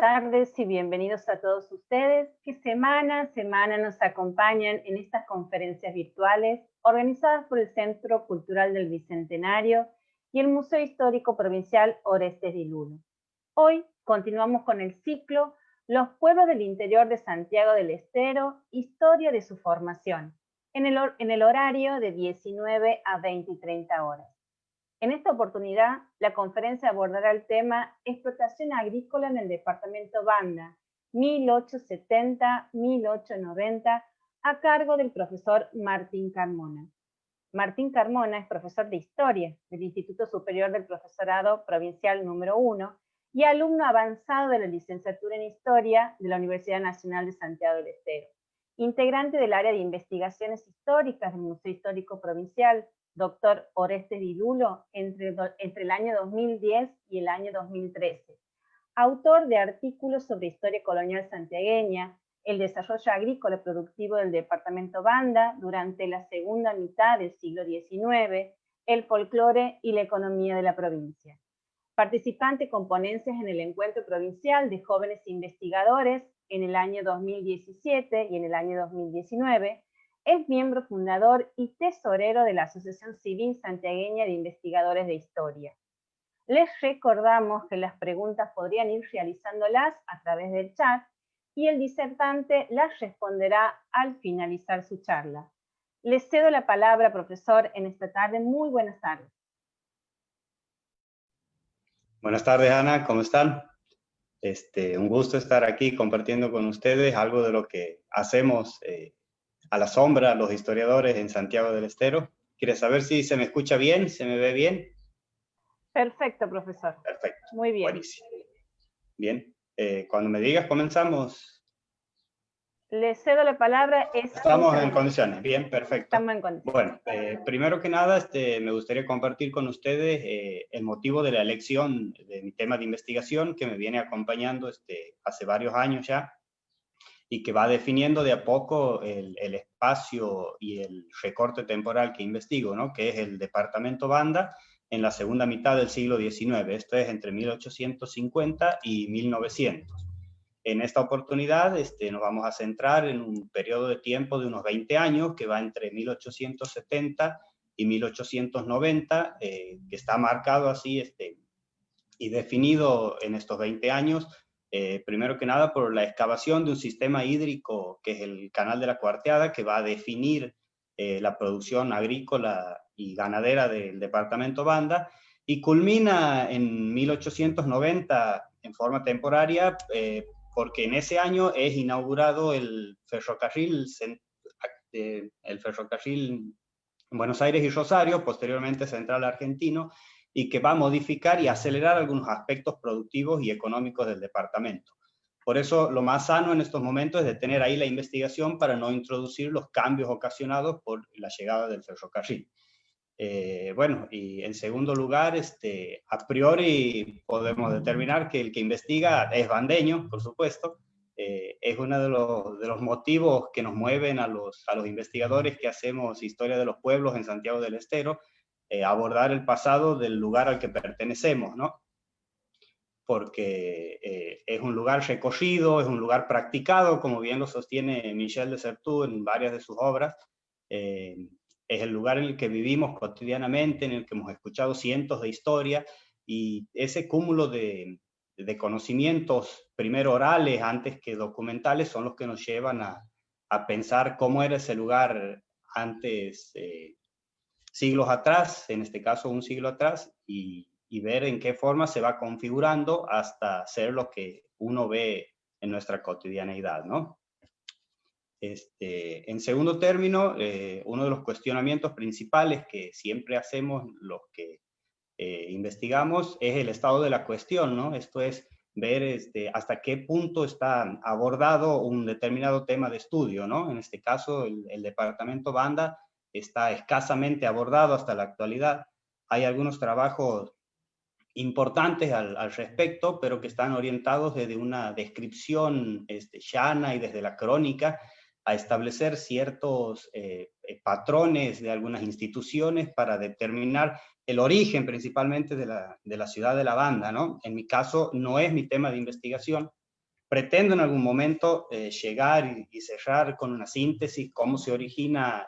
tardes y bienvenidos a todos ustedes que semana a semana nos acompañan en estas conferencias virtuales organizadas por el Centro Cultural del Bicentenario y el Museo Histórico Provincial Orestes de Lulo. Hoy continuamos con el ciclo Los pueblos del interior de Santiago del Estero, historia de su formación, en el horario de 19 a 20 y 30 horas. En esta oportunidad, la conferencia abordará el tema Explotación agrícola en el departamento Banda, 1870-1890, a cargo del profesor Martín Carmona. Martín Carmona es profesor de Historia del Instituto Superior del Profesorado Provincial número 1 y alumno avanzado de la licenciatura en Historia de la Universidad Nacional de Santiago del Estero, integrante del área de investigaciones históricas del Museo Histórico Provincial, doctor Orestes de Lulo, entre el año 2010 y el año 2013. Autor de artículos sobre historia colonial santiagueña, el desarrollo agrícola productivo del departamento Banda durante la segunda mitad del siglo XIX, el folclore y la economía de la provincia. Participante con ponencias en el Encuentro Provincial de Jóvenes Investigadores en el año 2017 y en el año 2019, es miembro fundador y tesorero de la Asociación Civil Santiagueña de Investigadores de Historia. Les recordamos que las preguntas podrían ir realizándolas a través del chat y el disertante las responderá al finalizar su charla. Les cedo la palabra, profesor, en esta tarde. Muy buenas tardes. Buenas tardes, Ana, ¿cómo están? Un gusto estar aquí compartiendo con ustedes algo de lo que hacemos a la sombra, los historiadores en Santiago del Estero. ¿Quieres saber si se me escucha bien? ¿Se me ve bien? Perfecto, profesor. Perfecto. Muy bien. Buenísimo. Bien. Cuando me digas, comenzamos. Le cedo la palabra. Estamos en condiciones. Bien, perfecto. Estamos en condiciones. Bueno, primero que nada, me gustaría compartir con ustedes el motivo de la elección de mi tema de investigación que me viene acompañando hace varios años ya, y que va definiendo de a poco el espacio y el recorte temporal que investigo, ¿no? Que es el departamento Banda en la segunda mitad del siglo XIX. Esto es entre 1850 y 1900. En esta oportunidad nos vamos a centrar en un periodo de tiempo de unos 20 años que va entre 1870 y 1890, que está marcado así y definido en estos 20 años, primero que nada por la excavación de un sistema hídrico que es el Canal de la Cuarteada, que va a definir la producción agrícola y ganadera del departamento Banda, y culmina en 1890 en forma temporaria, porque en ese año es inaugurado el ferrocarril Buenos Aires y Rosario, posteriormente Central Argentino, y que va a modificar y acelerar algunos aspectos productivos y económicos del departamento. Por eso lo más sano en estos momentos es detener ahí la investigación para no introducir los cambios ocasionados por la llegada del ferrocarril. Bueno, y en segundo lugar, a priori podemos determinar que el que investiga es bandeño, por supuesto. Es uno de los motivos que nos mueven a los investigadores que hacemos historia de los pueblos en Santiago del Estero, abordar el pasado del lugar al que pertenecemos, ¿no? Porque es un lugar recorrido, es un lugar practicado, como bien lo sostiene Michel de Certeau en varias de sus obras. Es el lugar en el que vivimos cotidianamente, en el que hemos escuchado cientos de historias, y ese cúmulo de conocimientos, primero orales antes que documentales, son los que nos llevan a pensar cómo era ese lugar antes, siglos atrás, en este caso un siglo atrás, y ver en qué forma se va configurando hasta ser lo que uno ve en nuestra cotidianeidad, ¿no? En segundo término, uno de los cuestionamientos principales que siempre hacemos los que investigamos es el estado de la cuestión, ¿no? Esto es ver hasta qué punto está abordado un determinado tema de estudio, ¿no? En este caso, el departamento Banda está escasamente abordado hasta la actualidad. Hay algunos trabajos importantes al respecto, pero que están orientados desde una descripción llana y desde la crónica a establecer ciertos patrones de algunas instituciones para determinar el origen principalmente de la ciudad de la Banda, ¿no? En mi caso no es mi tema de investigación, Pretendo en algún momento llegar y cerrar con una síntesis cómo se origina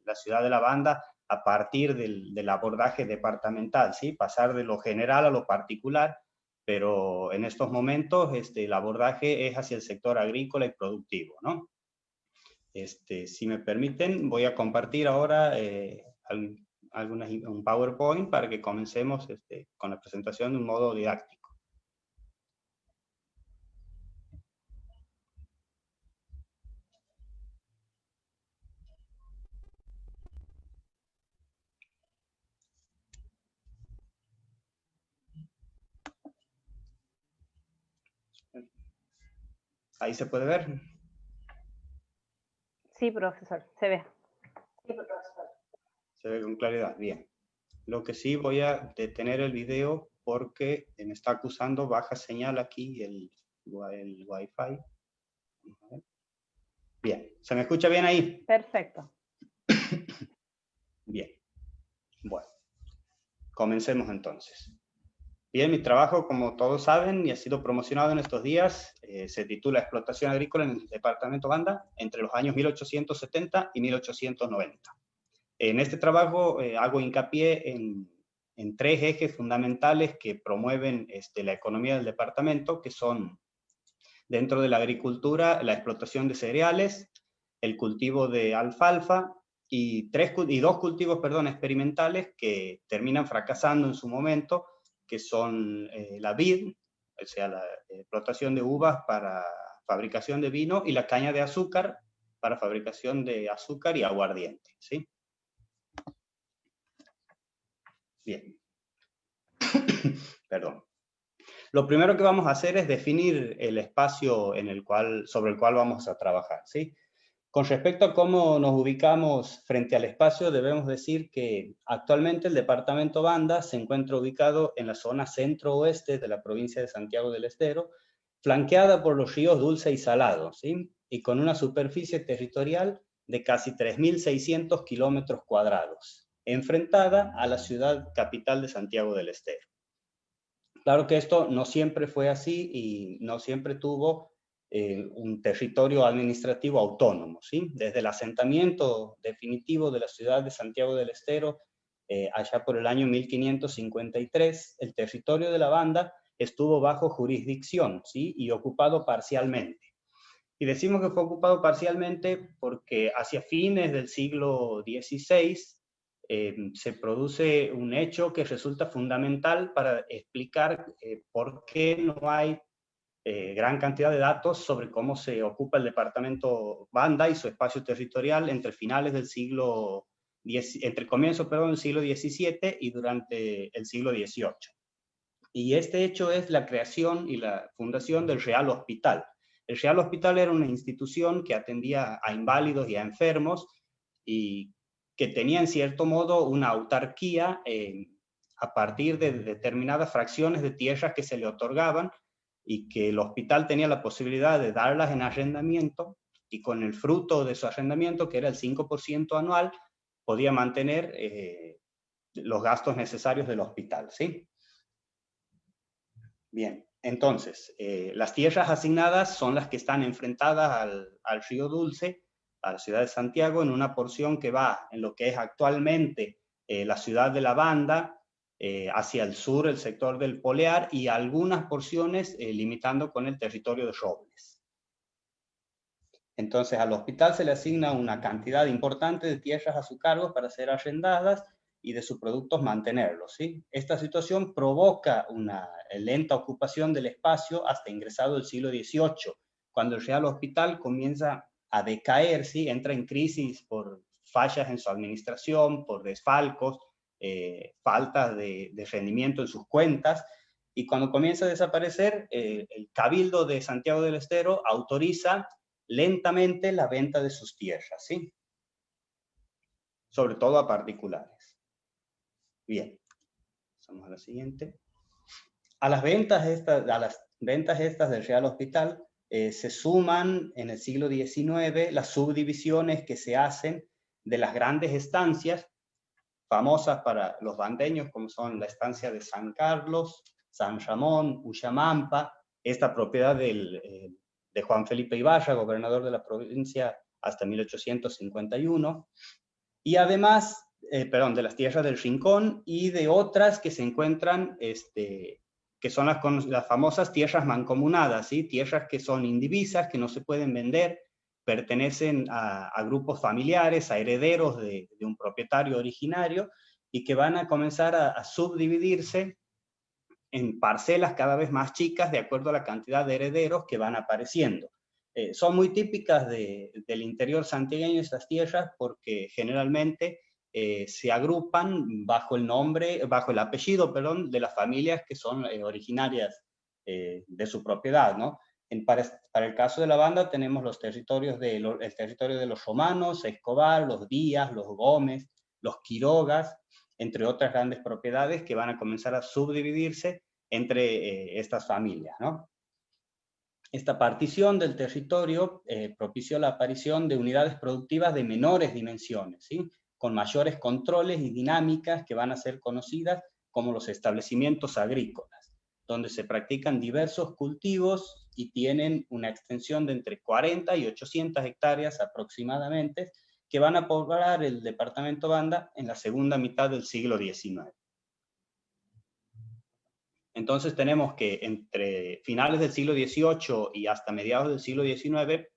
la ciudad de la Banda a partir del abordaje departamental, ¿sí? Pasar de lo general a lo particular, pero en estos momentos el abordaje es hacia el sector agrícola y productivo, ¿no? Si me permiten, voy a compartir ahora un PowerPoint para que comencemos con la presentación de un modo didáctico. Ahí se puede ver. Sí, profesor, se ve. Se ve con claridad, bien. Lo que sí, voy a detener el video porque me está acusando baja señal aquí el Wi-Fi. Bien, ¿se me escucha bien ahí? Perfecto. Bien, bueno, comencemos entonces. Bien, mi trabajo, como todos saben, y ha sido promocionado en estos días, se titula Explotación Agrícola en el Departamento Banda entre los años 1870 y 1890. En este trabajo hago hincapié en tres ejes fundamentales que promueven la economía del departamento, que son, dentro de la agricultura, la explotación de cereales, el cultivo de alfalfa y dos cultivos, experimentales que terminan fracasando en su momento, que son la vid, o sea, la explotación de uvas para fabricación de vino, y la caña de azúcar para fabricación de azúcar y aguardiente, ¿sí? Bien. Perdón. Lo primero que vamos a hacer es definir el espacio sobre el cual vamos a trabajar, ¿sí? Con respecto a cómo nos ubicamos frente al espacio, debemos decir que actualmente el departamento Banda se encuentra ubicado en la zona centro-oeste de la provincia de Santiago del Estero, flanqueada por los ríos Dulce y Salado, ¿sí? Y con una superficie territorial de casi 3.600 kilómetros cuadrados, enfrentada a la ciudad capital de Santiago del Estero. Claro que esto no siempre fue así y no siempre tuvo un territorio administrativo autónomo, ¿sí? Desde el asentamiento definitivo de la ciudad de Santiago del Estero, allá por el año 1553, el territorio de la Banda estuvo bajo jurisdicción, ¿sí? Y ocupado parcialmente. Y decimos que fue ocupado parcialmente porque hacia fines del siglo XVI se produce un hecho que resulta fundamental para explicar por qué no hay gran cantidad de datos sobre cómo se ocupa el departamento Banda y su espacio territorial entre finales del siglo entre comienzos, del siglo XVII y durante el siglo XVIII. Y este hecho es la creación y la fundación del Real Hospital. El Real Hospital era una institución que atendía a inválidos y a enfermos y que tenía en cierto modo una autarquía a partir de determinadas fracciones de tierras que se le otorgaban y que el hospital tenía la posibilidad de darlas en arrendamiento y con el fruto de su arrendamiento, que era el 5% anual, podía mantener los gastos necesarios del hospital, ¿sí? Bien, entonces, las tierras asignadas son las que están enfrentadas al río Dulce, a la ciudad de Santiago, en una porción que va en lo que es actualmente la ciudad de La Banda, hacia el sur el sector del Polear y algunas porciones limitando con el territorio de Robles. Entonces al hospital se le asigna una cantidad importante de tierras a su cargo para ser arrendadas y de sus productos mantenerlos, ¿sí? Esta situación provoca una lenta ocupación del espacio hasta ingresado el siglo XVIII, cuando el Real Hospital comienza a decaer, ¿sí? Entra en crisis por fallas en su administración, por desfalcos, falta de rendimiento en sus cuentas, y cuando comienza a desaparecer, el Cabildo de Santiago del Estero autoriza lentamente la venta de sus tierras, ¿sí? Sobre todo a particulares. Bien, pasamos a la siguiente. A las ventas estas del Real Hospital se suman en el siglo XIX las subdivisiones que se hacen de las grandes estancias famosas para los bandeños, como son la estancia de San Carlos, San Ramón, Uyamampa, esta propiedad del de Juan Felipe Ibarra, gobernador de la provincia hasta 1851, y además, de las tierras del Rincón y de otras que se encuentran, que son las famosas tierras mancomunadas, ¿sí? Tierras que son indivisas, que no se pueden vender, pertenecen a grupos familiares, a herederos de un propietario originario, y que van a comenzar a subdividirse en parcelas cada vez más chicas de acuerdo a la cantidad de herederos que van apareciendo. Son muy típicas del interior santiagueño estas tierras porque generalmente se agrupan bajo el apellido, perdón, de las familias que son originarias de su propiedad, ¿no? Para el caso de la banda tenemos el territorio de los romanos, Escobar, los Díaz, los Gómez, los Quirogas, entre otras grandes propiedades que van a comenzar a subdividirse entre estas familias, ¿no? Esta partición del territorio propició la aparición de unidades productivas de menores dimensiones, ¿sí? Con mayores controles y dinámicas que van a ser conocidas como los establecimientos agrícolas, donde se practican diversos cultivos y tienen una extensión de entre 40 y 800 hectáreas aproximadamente, que van a poblar el departamento Banda en la segunda mitad del siglo XIX. Entonces tenemos que entre finales del siglo XVIII y hasta mediados del siglo XIX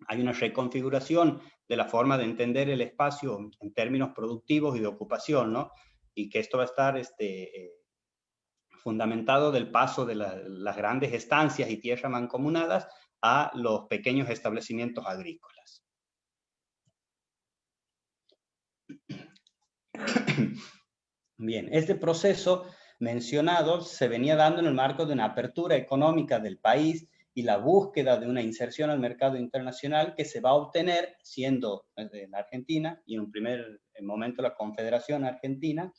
hay una reconfiguración de la forma de entender el espacio en términos productivos y de ocupación, ¿no? Y que esto va a estar fundamentado del paso de las grandes estancias y tierras mancomunadas a los pequeños establecimientos agrícolas. Bien, este proceso mencionado se venía dando en el marco de una apertura económica del país y la búsqueda de una inserción al mercado internacional que se va a obtener siendo la Argentina, y en un primer momento la Confederación Argentina,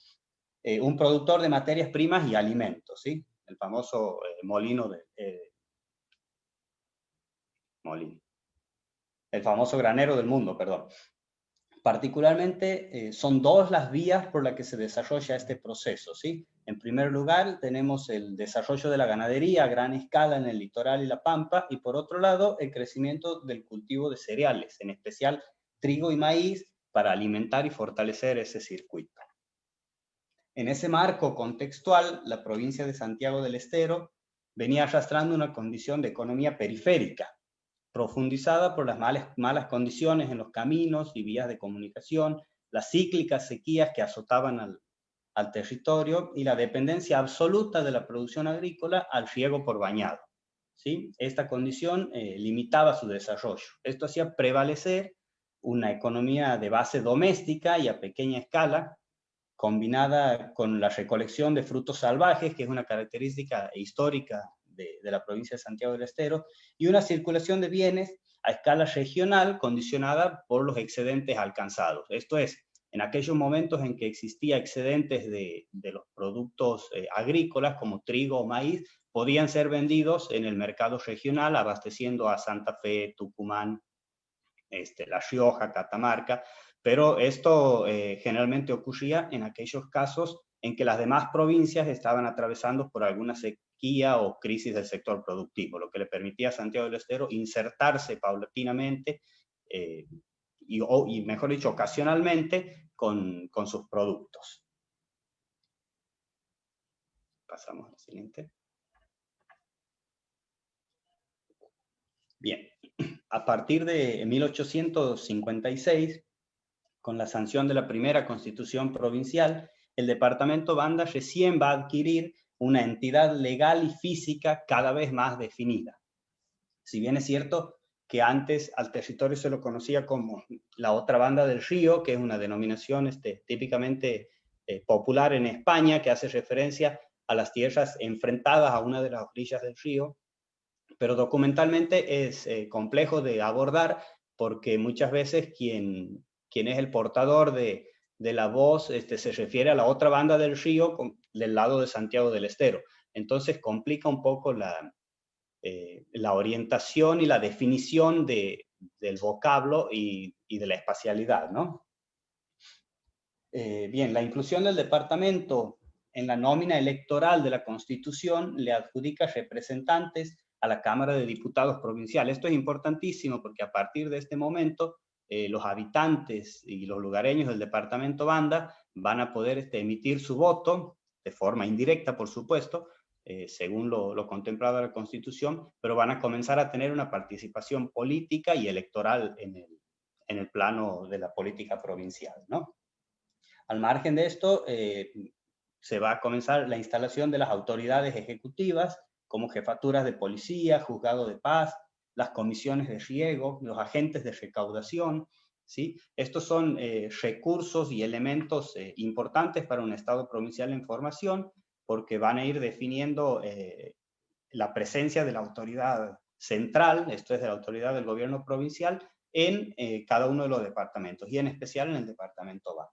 un productor de materias primas y alimentos, ¿sí? El famoso el famoso granero del mundo, perdón. Particularmente son dos las vías por las que se desarrolla este proceso, ¿sí? En primer lugar tenemos el desarrollo de la ganadería a gran escala en el litoral y la pampa, y por otro lado el crecimiento del cultivo de cereales, en especial trigo y maíz, para alimentar y fortalecer ese circuito. En ese marco contextual, la provincia de Santiago del Estero venía arrastrando una condición de economía periférica, profundizada por las malas condiciones en los caminos y vías de comunicación, las cíclicas sequías que azotaban al territorio y la dependencia absoluta de la producción agrícola al riego por bañado, ¿sí? Esta condición limitaba su desarrollo. Esto hacía prevalecer una economía de base doméstica y a pequeña escala, combinada con la recolección de frutos salvajes, que es una característica histórica de la provincia de Santiago del Estero, y una circulación de bienes a escala regional condicionada por los excedentes alcanzados. Esto es, en aquellos momentos en que existía excedentes de los productos agrícolas como trigo o maíz, podían ser vendidos en el mercado regional abasteciendo a Santa Fe, Tucumán, La Rioja, Catamarca, pero esto generalmente ocurría en aquellos casos en que las demás provincias estaban atravesando por alguna sequía o crisis del sector productivo, lo que le permitía a Santiago del Estero insertarse paulatinamente y mejor dicho, ocasionalmente con sus productos. Pasamos al siguiente. Bien, a partir de 1856, con la sanción de la primera Constitución provincial, el departamento Banda recién va a adquirir una entidad legal y física cada vez más definida. Si bien es cierto que antes al territorio se lo conocía como la otra banda del río, que es una denominación típicamente popular en España, que hace referencia a las tierras enfrentadas a una de las orillas del río, pero documentalmente es complejo de abordar porque muchas veces quien es el portador de la voz se refiere a la otra banda del río del lado de Santiago del Estero. Entonces complica un poco la orientación y la definición del vocablo y de la espacialidad, ¿no? Bien, la inclusión del departamento en la nómina electoral de la Constitución le adjudica representantes a la Cámara de Diputados Provincial. Esto es importantísimo porque a partir de este momento los habitantes y los lugareños del departamento Banda van a poder emitir su voto, de forma indirecta, por supuesto, según lo contemplado en la Constitución, pero van a comenzar a tener una participación política y electoral en el plano de la política provincial, ¿no? Al margen de esto, se va a comenzar la instalación de las autoridades ejecutivas, como jefaturas de policía, juzgado de paz, las comisiones de riego, los agentes de recaudación, ¿sí? Estos son recursos y elementos importantes para un Estado provincial en formación, porque van a ir definiendo la presencia de la autoridad central, esto es de la autoridad del gobierno provincial, en cada uno de los departamentos, y en especial en el departamento Banda.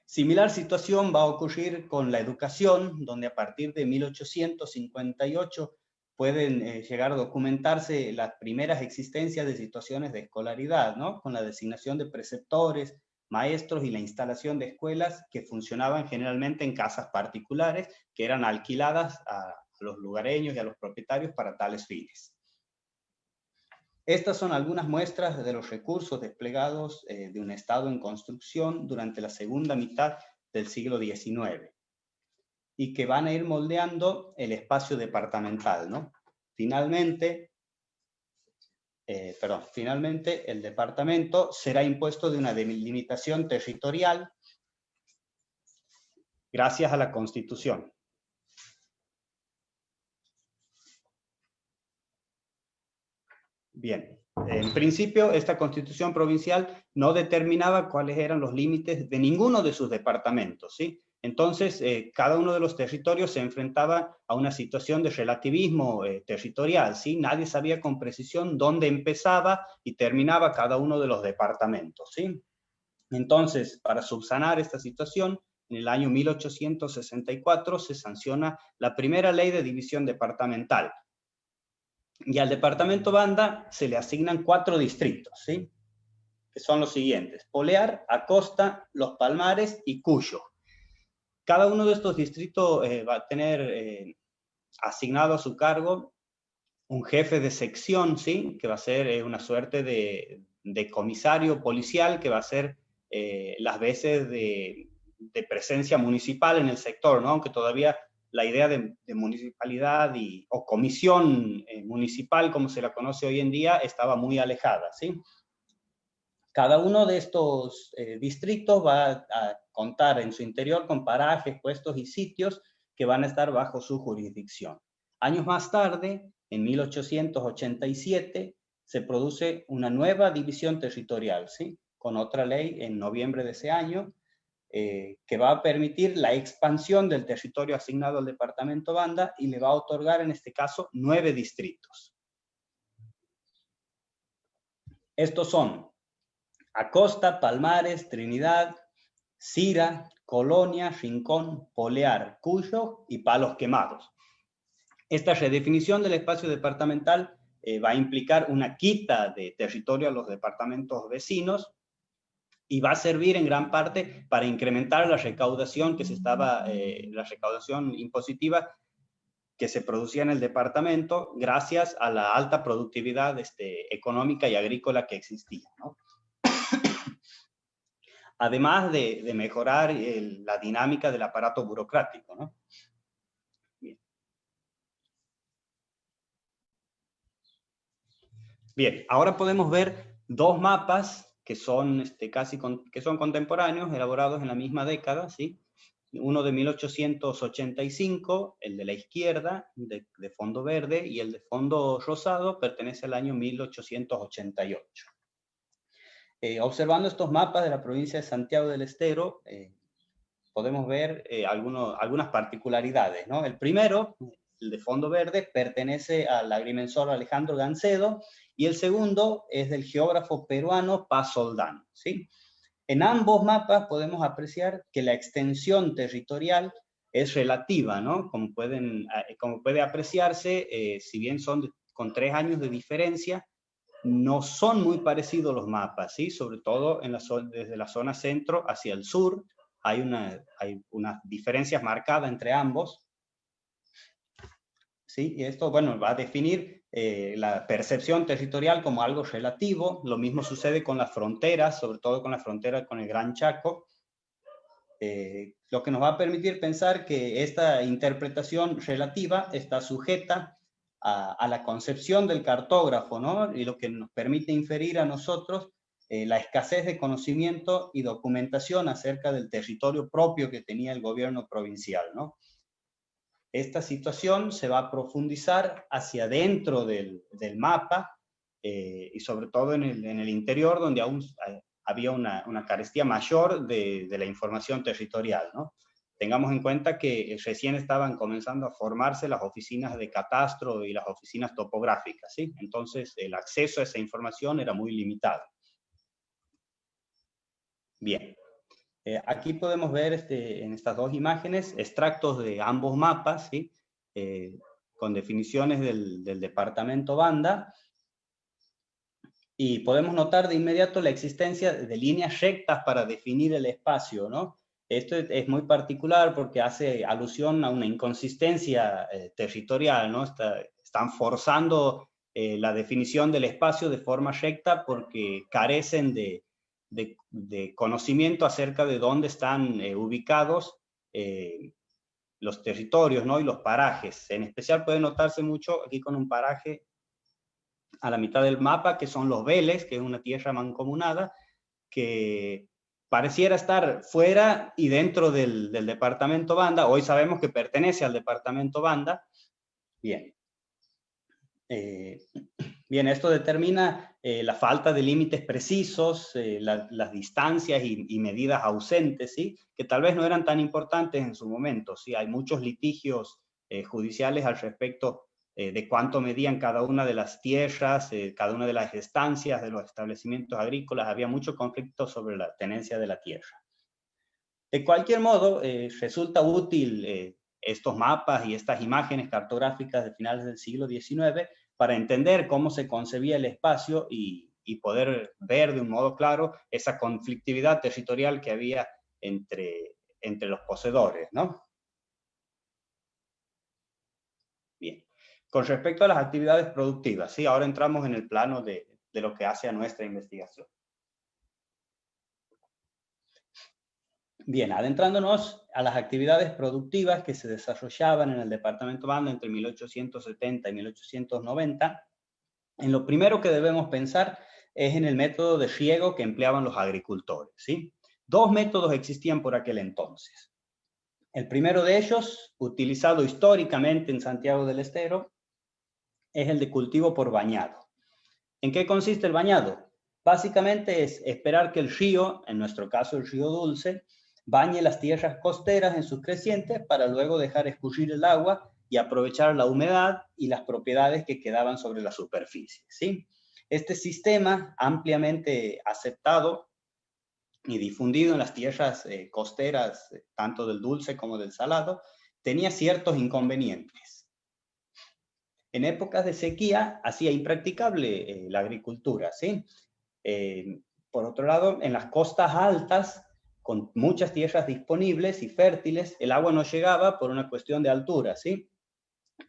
Similar situación va a ocurrir con la educación, donde a partir de 1858 pueden llegar a documentarse las primeras existencias de situaciones de escolaridad, ¿no? Con la designación de preceptores, maestros y la instalación de escuelas que funcionaban generalmente en casas particulares que eran alquiladas a los lugareños y a los propietarios para tales fines. Estas son algunas muestras de los recursos desplegados de un Estado en construcción durante la segunda mitad del siglo XIX y que van a ir moldeando el espacio departamental, ¿no? Finalmente, el departamento será impuesto de una delimitación territorial gracias a la Constitución. Bien, en principio esta Constitución provincial no determinaba cuáles eran los límites de ninguno de sus departamentos, ¿sí? Entonces, cada uno de los territorios se enfrentaba a una situación de relativismo territorial, ¿sí? Nadie sabía con precisión dónde empezaba y terminaba cada uno de los departamentos, ¿sí? Entonces, para subsanar esta situación, en el año 1864 se sanciona la primera ley de división departamental. Y al departamento Banda se le asignan 4 distritos, ¿sí? Que son los siguientes: Polear, Acosta, Los Palmares y Cuyo. Cada uno de estos distritos va a tener asignado a su cargo un jefe de sección, ¿sí? Que va a ser una suerte de comisario policial que va a ser las veces de presencia municipal en el sector, ¿no? Aunque todavía la idea de municipalidad o comisión municipal, como se la conoce hoy en día, estaba muy alejada, ¿sí? Cada uno de estos distritos va a contar en su interior con parajes, puestos y sitios que van a estar bajo su jurisdicción. Años más tarde, en 1887, se produce una nueva división territorial, ¿sí? Con otra ley en noviembre de ese año, que va a permitir la expansión del territorio asignado al departamento Banda y le va a otorgar en este caso 9 distritos. Estos son Acosta, Palmares, Trinidad, Cira, Colonia, Rincón, Polear, Cuyo y Palos Quemados. Esta redefinición del espacio departamental va a implicar una quita de territorio a los departamentos vecinos y va a servir en gran parte para incrementar la recaudación la recaudación impositiva que se producía en el departamento gracias a la alta productividad económica y agrícola que existía, ¿no? Además de mejorar la dinámica del aparato burocrático, ¿no? Bien, ahora podemos ver 2 mapas que son que son contemporáneos, elaborados en la misma década, ¿sí? Uno de 1885, el de la izquierda, de fondo verde, y el de fondo rosado pertenece al año 1888. Observando estos mapas de la provincia de Santiago del Estero, podemos ver algunas particularidades, ¿no? El primero, el de fondo verde, pertenece al agrimensor Alejandro Gancedo, y el segundo es del geógrafo peruano Paz Soldán, ¿sí? En ambos mapas podemos apreciar que la extensión territorial es relativa, ¿no? Como puede apreciarse, si bien son con 3 años de diferencia, no son muy parecidos los mapas, ¿sí? Sobre todo desde la zona centro hacia el sur, hay unas diferencias marcadas entre ambos. ¿sí? Y esto, bueno, va a definir la percepción territorial como algo relativo. Lo mismo sucede con las fronteras, sobre todo con la frontera con el Gran Chaco. Lo que nos va a permitir pensar que esta interpretación relativa está sujeta a la concepción del cartógrafo, ¿no? Y lo que nos permite inferir a nosotros la escasez de conocimiento y documentación acerca del territorio propio que tenía el gobierno provincial, ¿no? Esta situación se va a profundizar hacia adentro del mapa y sobre todo en el interior, donde aún había una carestía mayor de la información territorial, ¿no? Tengamos en cuenta que recién estaban comenzando a formarse las oficinas de catastro y las oficinas topográficas, ¿sí? Entonces el acceso a esa información era muy limitado. Bien. Aquí podemos ver en estas dos imágenes extractos de ambos mapas, ¿sí? Con definiciones del departamento Banda, y podemos notar de inmediato la existencia de líneas rectas para definir el espacio, ¿no? Esto es muy particular porque hace alusión a una inconsistencia territorial, ¿no? Están forzando la definición del espacio de forma recta porque carecen de conocimiento acerca de dónde están ubicados los territorios, ¿no? Y los parajes. En especial puede notarse mucho aquí con un paraje a la mitad del mapa, que son los Vélez, que es una tierra mancomunada, que pareciera estar fuera y dentro del departamento Banda. Hoy sabemos que pertenece al departamento Banda. Bien. Bien, esto determina la falta de límites precisos, las distancias y medidas ausentes, ¿sí? Que tal vez no eran tan importantes en su momento, ¿sí? Hay muchos litigios judiciales al respecto de cuánto medían cada una de las tierras, cada una de las estancias de los establecimientos agrícolas. Había mucho conflicto sobre la tenencia de la tierra. De cualquier modo, resulta útil estos mapas y estas imágenes cartográficas de finales del siglo XIX para entender cómo se concebía el espacio y poder ver de un modo claro esa conflictividad territorial que había entre los poseedores, ¿no? Bien. Con respecto a las actividades productivas, ¿sí? Ahora entramos en el plano de lo que hace a nuestra investigación. Bien, adentrándonos a las actividades productivas que se desarrollaban en el departamento Banda entre 1870 y 1890, en lo primero que debemos pensar es en el método de riego que empleaban los agricultores, ¿sí? Dos métodos existían por aquel entonces. El primero de ellos, utilizado históricamente en Santiago del Estero, es el de cultivo por bañado. ¿En qué consiste el bañado? Básicamente es esperar que el río, en nuestro caso el río Dulce, bañe las tierras costeras en sus crecientes para luego dejar escurrir el agua y aprovechar la humedad y las propiedades que quedaban sobre la superficie, ¿sí? Este sistema, ampliamente aceptado y difundido en las tierras costeras, tanto del dulce como del salado, tenía ciertos inconvenientes. En épocas de sequía hacía impracticable la agricultura, ¿sí? Por otro lado, en las costas altas, con muchas tierras disponibles y fértiles, el agua no llegaba por una cuestión de altura, ¿sí?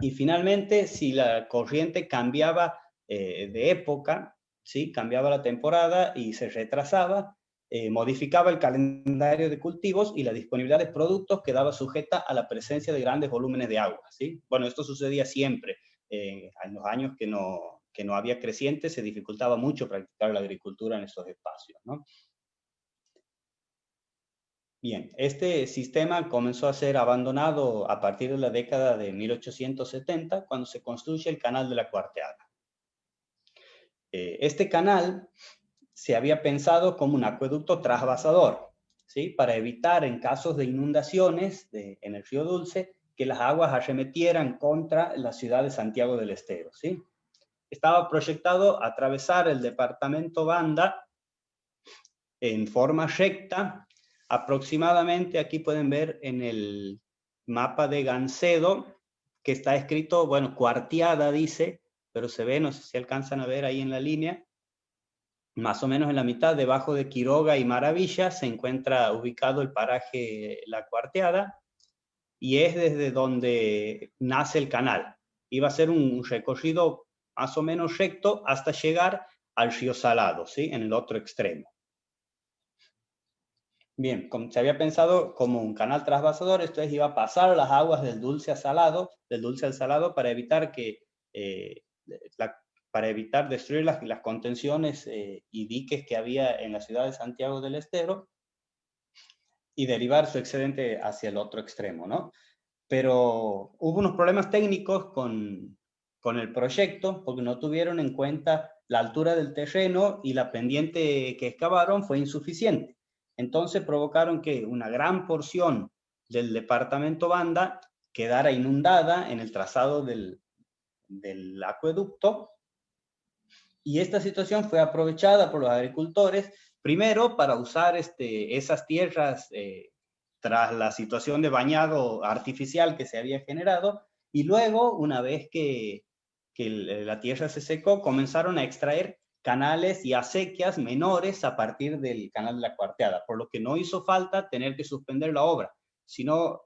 Y finalmente, si la corriente cambiaba de época, ¿sí? Cambiaba la temporada y se retrasaba, modificaba el calendario de cultivos y la disponibilidad de productos quedaba sujeta a la presencia de grandes volúmenes de agua, ¿sí? Bueno, esto sucedía siempre. En los años que no había creciente, se dificultaba mucho practicar la agricultura en esos espacios, ¿no? Bien, este sistema comenzó a ser abandonado a partir de la década de 1870, cuando se construye el Canal de la Cuarteada. Este canal se había pensado como un acueducto trasvasador, ¿sí? Para evitar en casos de inundaciones en el río Dulce que las aguas arremetieran contra la ciudad de Santiago del Estero, ¿sí? Estaba proyectado atravesar el departamento Banda en forma recta, aproximadamente, aquí pueden ver en el mapa de Gancedo, que está escrito, bueno, Cuarteada dice, pero se ve, no sé si alcanzan a ver ahí en la línea, más o menos en la mitad, debajo de Quiroga y Maravilla, se encuentra ubicado el paraje La Cuarteada, y es desde donde nace el canal. iba a ser un recorrido más o menos recto hasta llegar al río Salado, ¿sí? En el otro extremo. Bien, como se había pensado como un canal trasvasador, entonces iba a pasar las aguas del dulce al salado, para evitar destruir las contenciones y diques que había en la ciudad de Santiago del Estero y derivar su excedente hacia el otro extremo, ¿no? Pero hubo unos problemas técnicos con el proyecto porque no tuvieron en cuenta la altura del terreno y la pendiente que excavaron fue insuficiente. Entonces provocaron que una gran porción del departamento Banda quedara inundada en el trazado del acueducto, y esta situación fue aprovechada por los agricultores, primero para usar esas tierras tras la situación de bañado artificial que se había generado, y luego, una vez que la tierra se secó, comenzaron a extraer canales y acequias menores a partir del canal de la Cuarteada, por lo que no hizo falta tener que suspender la obra, sino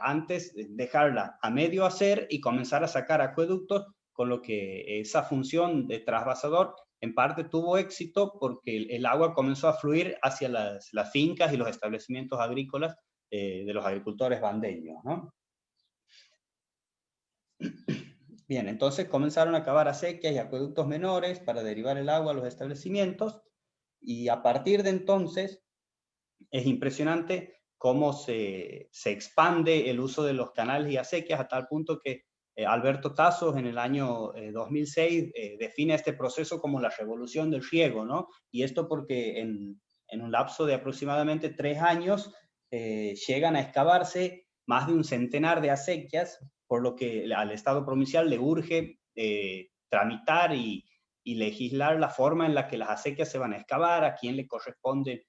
antes dejarla a medio hacer y comenzar a sacar acueductos, con lo que esa función de trasvasador en parte tuvo éxito porque el agua comenzó a fluir hacia las fincas y los establecimientos agrícolas de los agricultores bandeños, ¿no? Bien, entonces comenzaron a cavar acequias y acueductos menores para derivar el agua a los establecimientos, y a partir de entonces es impresionante cómo se expande el uso de los canales y acequias a tal punto que Alberto Tazos en el año 2006 define este proceso como la revolución del riego, ¿no? Y esto porque en un lapso de aproximadamente 3 años llegan a excavarse más de un centenar de acequias, por lo que al Estado provincial le urge tramitar y legislar la forma en la que las acequias se van a excavar, a quién le corresponde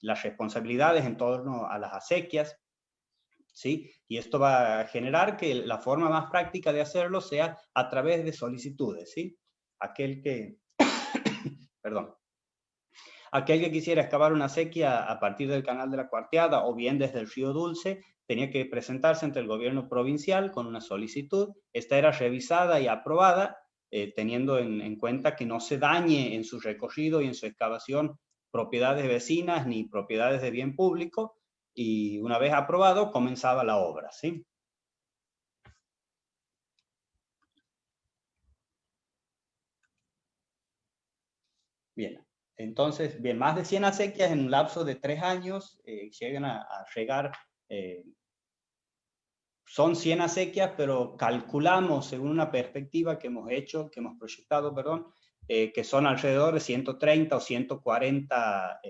las responsabilidades en torno a las acequias, ¿sí? Y esto va a generar que la forma más práctica de hacerlo sea a través de solicitudes, ¿sí? Aquel que quisiera excavar una acequia a partir del canal de la Cuarteada o bien desde el río Dulce, tenía que presentarse ante el gobierno provincial con una solicitud. Esta era revisada y aprobada, teniendo en cuenta que no se dañe en su recorrido y en su excavación propiedades vecinas ni propiedades de bien público, y una vez aprobado comenzaba la obra, ¿sí? Bien, entonces, más de 100 acequias en un lapso de 3 años llegan a regar. Son 100 acequias, pero calculamos según una perspectiva que hemos proyectado, que son alrededor de 130 o 140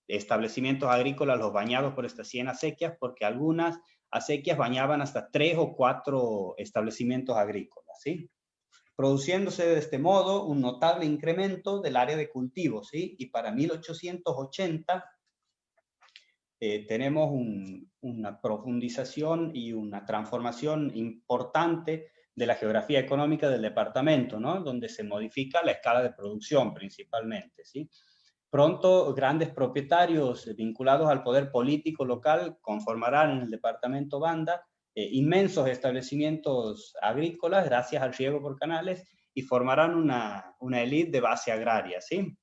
establecimientos agrícolas los bañados por estas 100 acequias, porque algunas acequias bañaban hasta 3 o 4 establecimientos agrícolas, ¿sí? Produciéndose de este modo un notable incremento del área de cultivo, ¿sí? Y para 1880 tenemos una profundización y una transformación importante de la geografía económica del departamento, ¿no? Donde se modifica la escala de producción principalmente, ¿sí? Pronto, grandes propietarios vinculados al poder político local conformarán en el departamento Banda inmensos establecimientos agrícolas gracias al riego por canales, y formarán una élite de base agraria, ¿sí?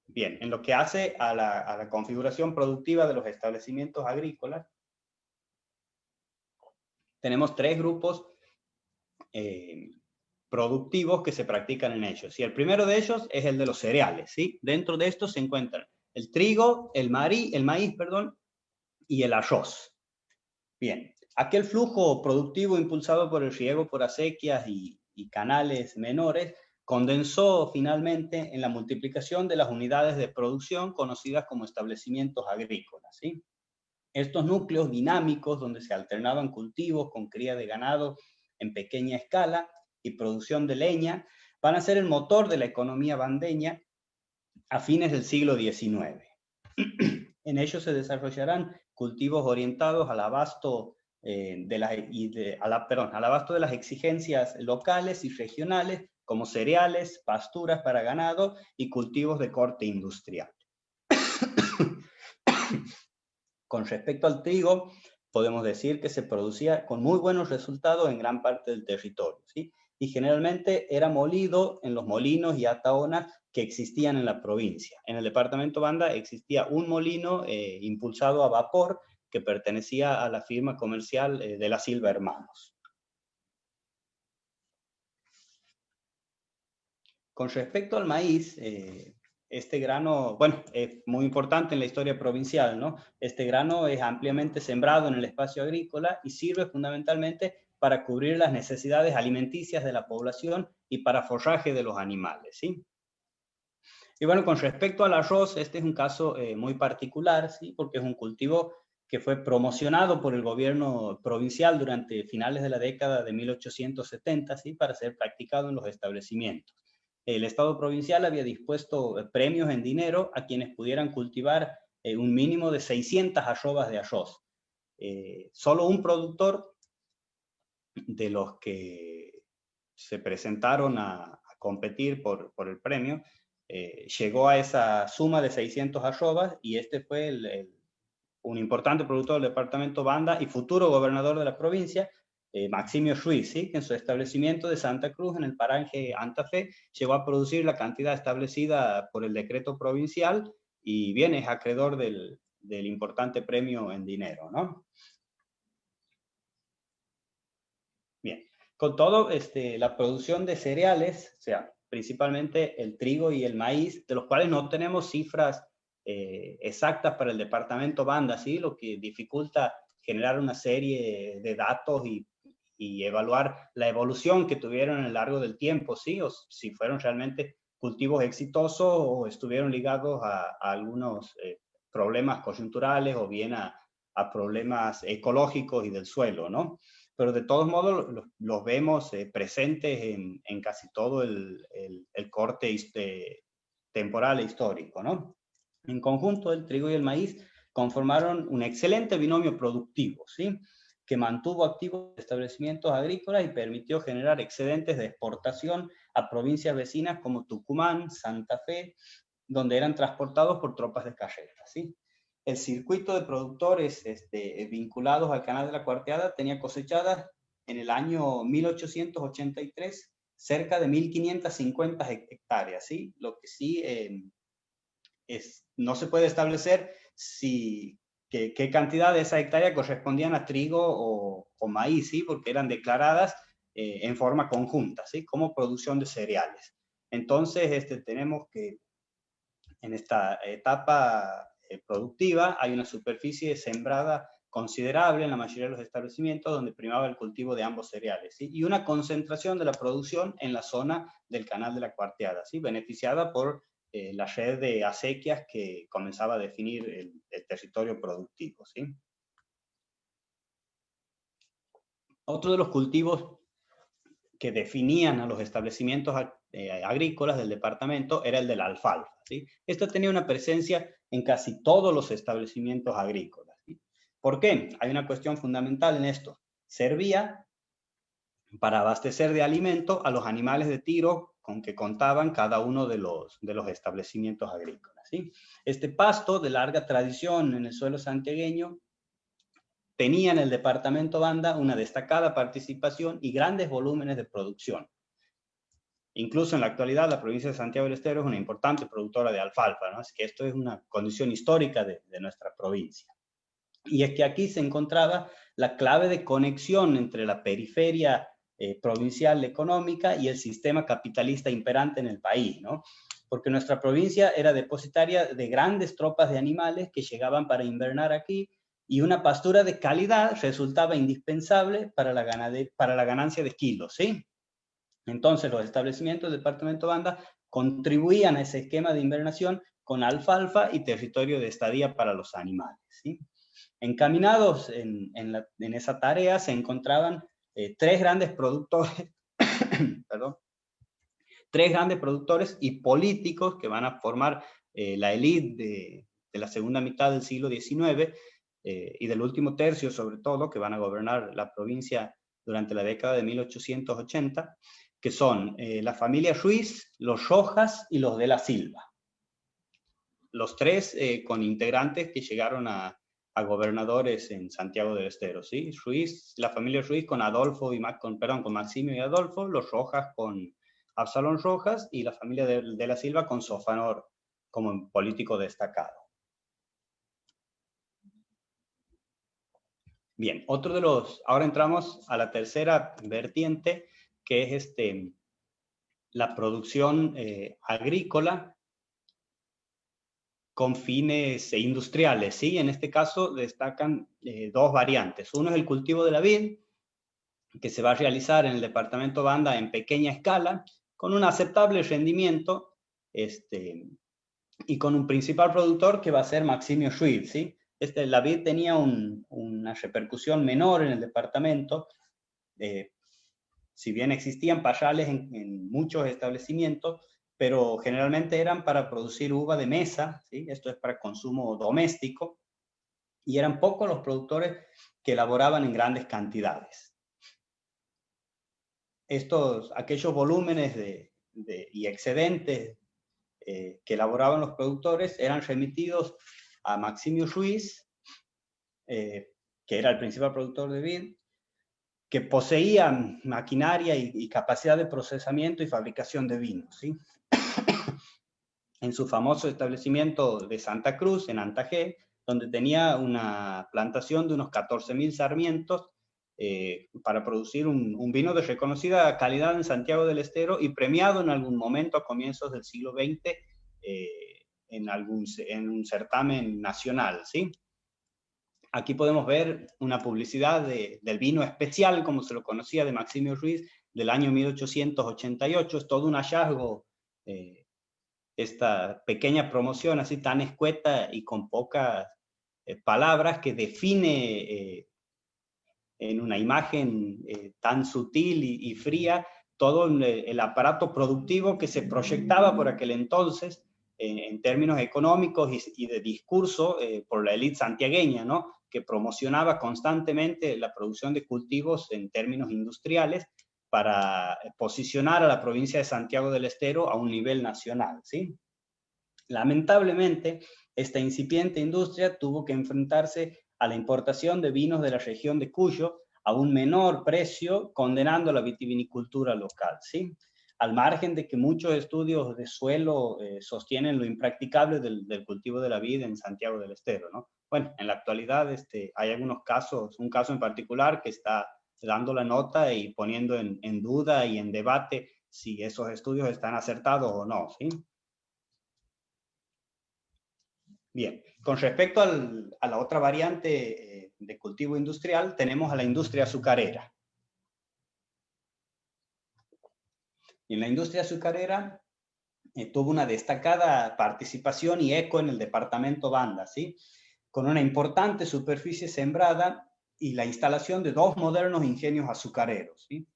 Bien, en lo que hace a la configuración productiva de los establecimientos agrícolas, tenemos 3 grupos productivos que se practican en ellos. Y el primero de ellos es el de los cereales, ¿sí? Dentro de estos se encuentran el trigo, el maíz, y el arroz. Bien, aquel flujo productivo impulsado por el riego por acequias y canales menores condensó finalmente en la multiplicación de las unidades de producción conocidas como establecimientos agrícolas, ¿sí? Estos núcleos dinámicos, donde se alternaban cultivos con cría de ganado en pequeña escala y producción de leña, van a ser el motor de la economía bandeña a fines del siglo XIX. En ellos se desarrollarán cultivos orientados al abasto al abasto de las exigencias locales y regionales, como cereales, pasturas para ganado y cultivos de corte industrial. Con respecto al trigo, podemos decir que se producía con muy buenos resultados en gran parte del territorio, ¿sí? Y generalmente era molido en los molinos y ataonas que existían en la provincia. En el departamento Banda existía un molino impulsado a vapor que pertenecía a la firma comercial de la Silva Hermanos. Con respecto al maíz, este grano, bueno, es muy importante en la historia provincial, ¿no? Este grano es ampliamente sembrado en el espacio agrícola y sirve fundamentalmente para cubrir las necesidades alimenticias de la población y para forraje de los animales, ¿sí? Y bueno, con respecto al arroz, este es un caso muy particular, ¿sí? Porque es un cultivo que fue promocionado por el gobierno provincial durante finales de la década de 1870, ¿sí? Para ser practicado en los establecimientos. El Estado provincial había dispuesto premios en dinero a quienes pudieran cultivar un mínimo de 600 arrobas de arroz. Solo un productor de los que se presentaron a competir por el premio llegó a esa suma de 600 arrobas y este fue un importante productor del departamento Banda y futuro gobernador de la provincia, Maximio Ruiz, ¿sí? Que en su establecimiento de Santa Cruz, en el paraje Antafé, llegó a producir la cantidad establecida por el decreto provincial y bien es acreedor del importante premio en dinero, ¿no? Bien, con todo, la producción de cereales, o sea, principalmente el trigo y el maíz, de los cuales no tenemos cifras exactas para el departamento Banda, ¿sí? Lo que dificulta generar una serie de datos y evaluar la evolución que tuvieron a lo largo del tiempo, ¿sí? O si fueron realmente cultivos exitosos o estuvieron ligados a algunos problemas coyunturales o bien a problemas ecológicos y del suelo, ¿no? Pero de todos modos los vemos presentes en casi todo el corte temporal e histórico, ¿no? En conjunto, el trigo y el maíz conformaron un excelente binomio productivo, ¿sí? Que mantuvo activos establecimientos agrícolas y permitió generar excedentes de exportación a provincias vecinas como Tucumán, Santa Fe, donde eran transportados por tropas de carreta, ¿sí? El circuito de productores vinculados al Canal de la Cuarteada tenía cosechadas en el año 1883 cerca de 1.550 hectáreas, ¿sí? Lo que sí no se puede establecer qué cantidad de esa hectárea correspondían a trigo o maíz, ¿sí? Porque eran declaradas en forma conjunta, ¿sí? Como producción de cereales. Entonces, tenemos que en esta etapa productiva hay una superficie sembrada considerable en la mayoría de los establecimientos donde primaba el cultivo de ambos cereales, ¿sí? Y una concentración de la producción en la zona del Canal de la Cuarteada, ¿sí? Beneficiada por la red de acequias que comenzaba a definir el territorio productivo, ¿sí? Otro de los cultivos que definían a los establecimientos agrícolas del departamento era el de la alfalfa, ¿sí? Esta tenía una presencia en casi todos los establecimientos agrícolas, ¿sí? ¿Por qué? Hay una cuestión fundamental en esto. Servía para abastecer de alimento a los animales de tiro con que contaban cada uno de los establecimientos agrícolas, ¿sí? Este pasto de larga tradición en el suelo santiagueño tenía en el departamento Banda una destacada participación y grandes volúmenes de producción. Incluso en la actualidad, la provincia de Santiago del Estero es una importante productora de alfalfa, ¿no? Así que esto es una condición histórica de nuestra provincia. Y es que aquí se encontraba la clave de conexión entre la periferia provincial económica y el sistema capitalista imperante en el país, ¿no? Porque nuestra provincia era depositaria de grandes tropas de animales que llegaban para invernar aquí y una pastura de calidad resultaba indispensable para la ganancia de kilos, ¿sí? Entonces los establecimientos del departamento Banda contribuían a ese esquema de invernación con alfalfa y territorio de estadía para los animales, ¿sí? Encaminados en esa tarea se encontraban tres grandes productores, perdón, tres grandes productores y políticos que van a formar la élite de la segunda mitad del siglo XIX y del último tercio sobre todo, que van a gobernar la provincia durante la década de 1880, que son la familia Ruiz, los Rojas y los de la Silva. Los tres con integrantes que llegaron a a gobernadores en Santiago del Estero, ¿sí? Ruiz, la familia Ruiz con Adolfo y con Maximio y Adolfo, los Rojas con Absalón Rojas y la familia de la Silva con Sofanor como político destacado. Bien, ahora entramos a la tercera vertiente, que es la producción agrícola con fines industriales, ¿sí? En este caso destacan dos variantes. Uno es el cultivo de la vid, que se va a realizar en el departamento Banda en pequeña escala, con un aceptable rendimiento, y con un principal productor que va a ser Maximio Ruiz, ¿sí? La vid tenía una repercusión menor en el departamento, si bien existían payales en muchos establecimientos, pero generalmente eran para producir uva de mesa, ¿sí? Esto es para consumo doméstico, y eran pocos los productores que elaboraban en grandes cantidades. Aquellos volúmenes y excedentes que elaboraban los productores eran remitidos a Maximio Ruiz, que era el principal productor de vid, que poseía maquinaria y capacidad de procesamiento y fabricación de vino, ¿sí? En su famoso establecimiento de Santa Cruz, en Antajé, donde tenía una plantación de unos 14.000 sarmientos para producir un vino de reconocida calidad en Santiago del Estero y premiado en algún momento a comienzos del siglo XX en un certamen nacional, ¿sí? Aquí podemos ver una publicidad del vino especial, como se lo conocía, de Maximio Ruiz, del año 1888. Es todo un hallazgo esta pequeña promoción así tan escueta y con pocas palabras que define en una imagen tan sutil y fría todo el aparato productivo que se proyectaba por aquel entonces en términos económicos y de discurso por la élite santiagueña, ¿no? Que promocionaba constantemente la producción de cultivos en términos industriales para posicionar a la provincia de Santiago del Estero a un nivel nacional, ¿sí? Lamentablemente, esta incipiente industria tuvo que enfrentarse a la importación de vinos de la región de Cuyo a un menor precio, condenando la vitivinicultura local, ¿sí? Al margen de que muchos estudios de suelo sostienen lo impracticable del cultivo de la vid en Santiago del Estero, ¿no? Bueno, en la actualidad hay algunos casos, un caso en particular que está dando la nota y poniendo en duda y en debate si esos estudios están acertados o no, ¿sí? Bien, con respecto a la otra variante de cultivo industrial, tenemos a la industria azucarera. Y en la industria azucarera tuvo una destacada participación y eco en el departamento Banda, ¿sí? Con una importante superficie sembrada y la instalación de dos modernos ingenios azucareros, ¿sí?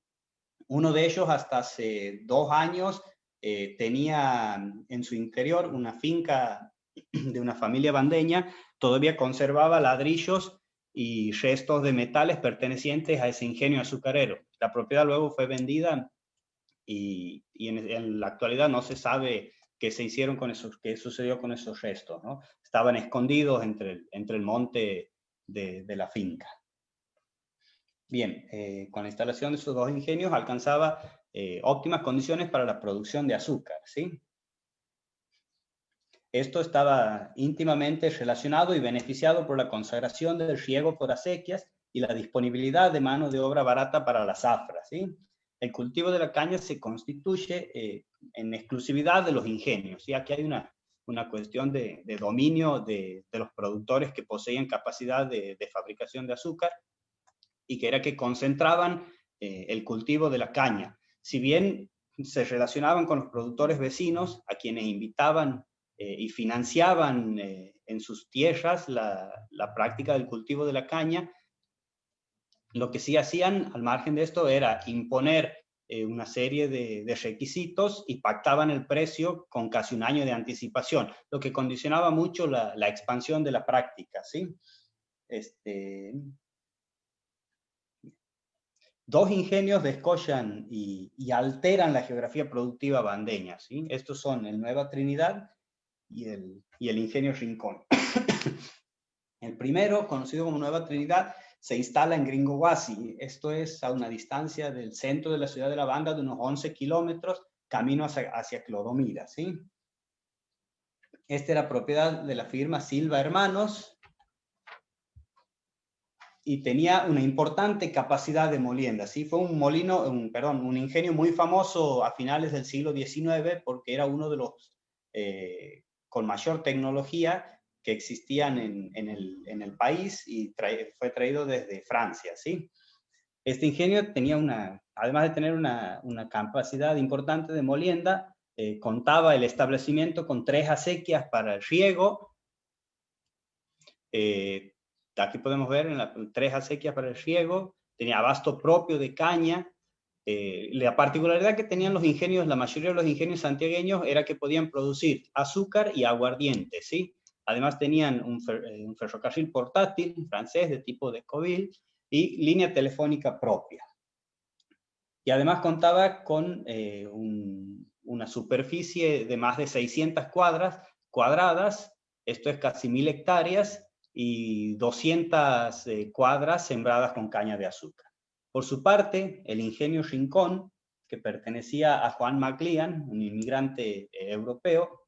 Uno de ellos hasta hace 2 años tenía en su interior una finca de una familia bandeña, todavía conservaba ladrillos y restos de metales pertenecientes a ese ingenio azucarero. La propiedad luego fue vendida y en la actualidad no se sabe qué se hicieron con esos, qué sucedió con esos restos, ¿no? Estaban escondidos entre el monte de la finca. Bien, con la instalación de esos dos ingenios alcanzaba óptimas condiciones para la producción de azúcar, ¿sí? Esto estaba íntimamente relacionado y beneficiado por la consagración del riego por acequias y la disponibilidad de mano de obra barata para la zafra, ¿sí? El cultivo de la caña se constituye en exclusividad de los ingenios, ¿sí? Aquí hay una cuestión de dominio de los productores que poseían capacidad de fabricación de azúcar y que era que concentraban el cultivo de la caña. Si bien se relacionaban con los productores vecinos, a quienes invitaban y financiaban en sus tierras la práctica del cultivo de la caña, lo que sí hacían al margen de esto era imponer una serie de requisitos y pactaban el precio con casi un año de anticipación, lo que condicionaba mucho la expansión de la práctica, ¿sí? Dos ingenios descollan y alteran la geografía productiva bandeña, ¿sí? Estos son el Nueva Trinidad y el ingenio Rincón. El primero, conocido como Nueva Trinidad, se instala en Gringo Guasi. Esto es a una distancia del centro de la ciudad de La Banda de unos 11 kilómetros, camino hacia Clodomira, ¿sí? Esta era propiedad de la firma Silva Hermanos y tenía una importante capacidad de molienda, ¿sí? Fue un molino, un ingenio muy famoso a finales del siglo XIX porque era uno de los con mayor tecnología que existían en el país y fue traído desde Francia, ¿sí? Este ingenio tenía además de tener una capacidad importante de molienda, contaba el establecimiento con 3 acequias para el riego. Aquí podemos ver 3 acequias para el riego, tenía abasto propio de caña. La particularidad que tenían los ingenios, la mayoría de los ingenios santiagueños, era que podían producir azúcar y aguardiente, ¿sí? Además tenían un ferrocarril portátil francés de tipo de Decauville y línea telefónica propia. Y además contaba con una superficie de más de 600 cuadradas, esto es casi 1000 hectáreas, y 200 cuadras sembradas con caña de azúcar. Por su parte, el ingenio Rincón, que pertenecía a Juan MacLean, un inmigrante europeo,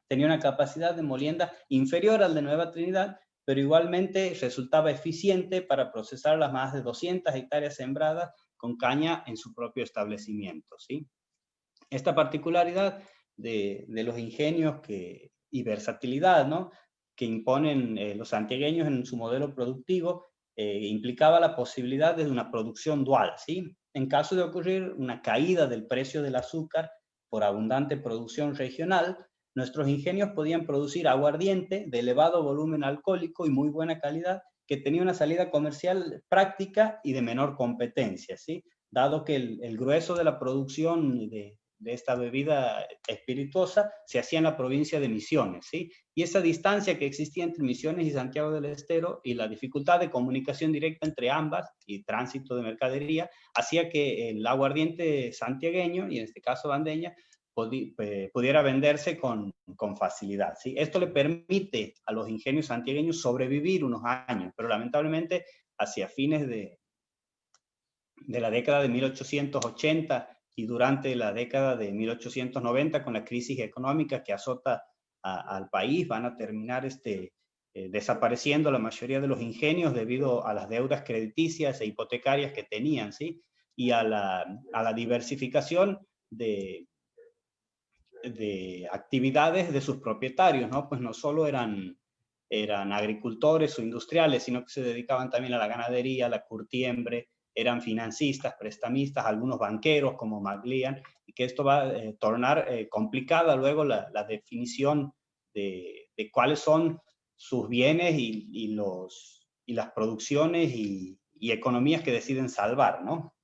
tenía una capacidad de molienda inferior al de Nueva Trinidad, pero igualmente resultaba eficiente para procesar las más de 200 hectáreas sembradas con caña en su propio establecimiento, ¿sí? Esta particularidad de los ingenios y versatilidad, ¿no?, que imponen los santiagueños en su modelo productivo, implicaba la posibilidad de una producción dual, ¿sí? En caso de ocurrir una caída del precio del azúcar por abundante producción regional, nuestros ingenios podían producir aguardiente de elevado volumen alcohólico y muy buena calidad, que tenía una salida comercial práctica y de menor competencia, ¿sí? Dado que el grueso de la producción de esta bebida espirituosa se hacía en la provincia de Misiones, ¿sí? Y esa distancia que existía entre Misiones y Santiago del Estero y la dificultad de comunicación directa entre ambas y tránsito de mercadería hacía que el aguardiente santiagueño, y en este caso bandeña, pudiera venderse con facilidad, ¿sí? Esto le permite a los ingenios santiagueños sobrevivir unos años, pero lamentablemente hacia fines de la década de 1880 y durante la década de 1890, con la crisis económica que azota al país, van a terminar desapareciendo la mayoría de los ingenios debido a las deudas crediticias e hipotecarias que tenían, ¿sí? Y a la diversificación de actividades de sus propietarios, ¿no? Pues no solo eran agricultores o industriales, sino que se dedicaban también a la ganadería, a la curtiembre, eran financistas, prestamistas, algunos banqueros como MacLean, y que esto va a tornar complicada luego la definición de cuáles son sus bienes y las producciones y economías que deciden salvar, ¿no?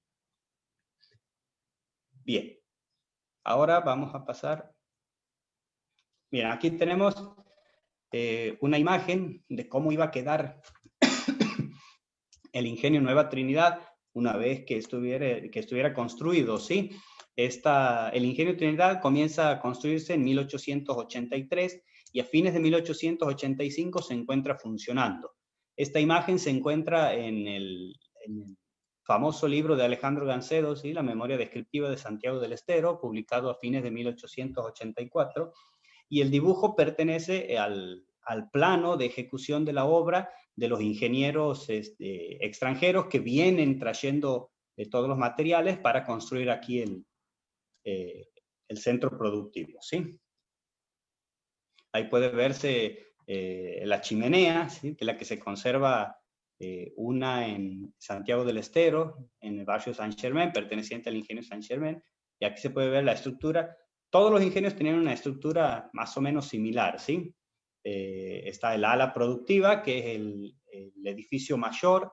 Bien. Ahora vamos a pasar. Bien, aquí tenemos una imagen de cómo iba a quedar el ingenio Nueva Trinidad una vez que estuviera construido, ¿sí? El ingenio Trinidad comienza a construirse en 1883 y a fines de 1885 se encuentra funcionando. Esta imagen se encuentra en el famoso libro de Alejandro Gancedo, ¿sí? La memoria descriptiva de Santiago del Estero, publicado a fines de 1884, y el dibujo pertenece al plano de ejecución de la obra de los ingenieros extranjeros que vienen trayendo todos los materiales para construir aquí el centro productivo, ¿sí? Ahí puede verse la chimenea, ¿sí?, que es la que se conserva, una en Santiago del Estero, en el barrio San Germán, perteneciente al ingenio San Germán, y aquí se puede ver la estructura. Todos los ingenios tenían una estructura más o menos similar, ¿sí? Está el ala productiva, que es el edificio mayor.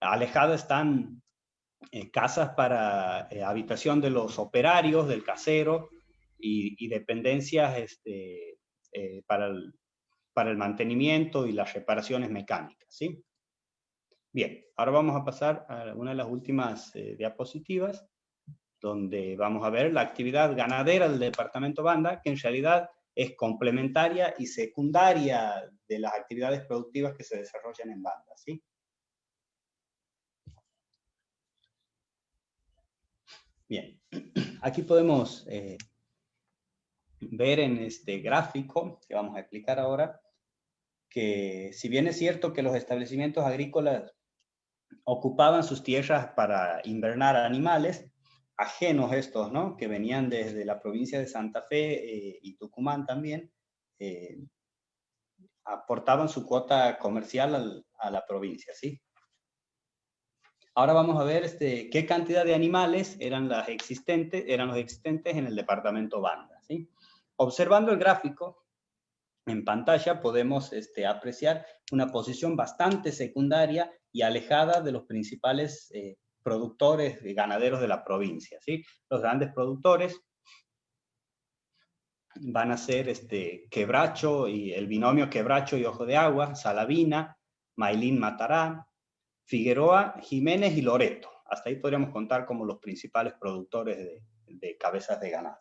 Alejado están casas para habitación de los operarios, del casero, y dependencias para el mantenimiento y las reparaciones mecánicas, ¿sí? Bien, ahora vamos a pasar a una de las últimas diapositivas, donde vamos a ver la actividad ganadera del departamento Banda, que en realidad es complementaria y secundaria de las actividades productivas que se desarrollan en banda, ¿sí? Bien, aquí podemos ver en este gráfico que vamos a explicar ahora que si bien es cierto que los establecimientos agrícolas ocupaban sus tierras para invernar animales, ajenos estos, ¿no? Que venían desde la provincia de Santa Fe y Tucumán también, aportaban su cuota comercial a la provincia, ¿sí? Ahora vamos a ver qué cantidad de animales eran los existentes en el departamento Banda, ¿sí? Observando el gráfico en pantalla podemos apreciar una posición bastante secundaria y alejada de los principales productores y ganaderos de la provincia, ¿sí? Los grandes productores van a ser Quebracho y el binomio Quebracho y Ojo de Agua, Salavina, Mailín Matará, Figueroa, Jiménez y Loreto. Hasta ahí podríamos contar como los principales productores de cabezas de ganado.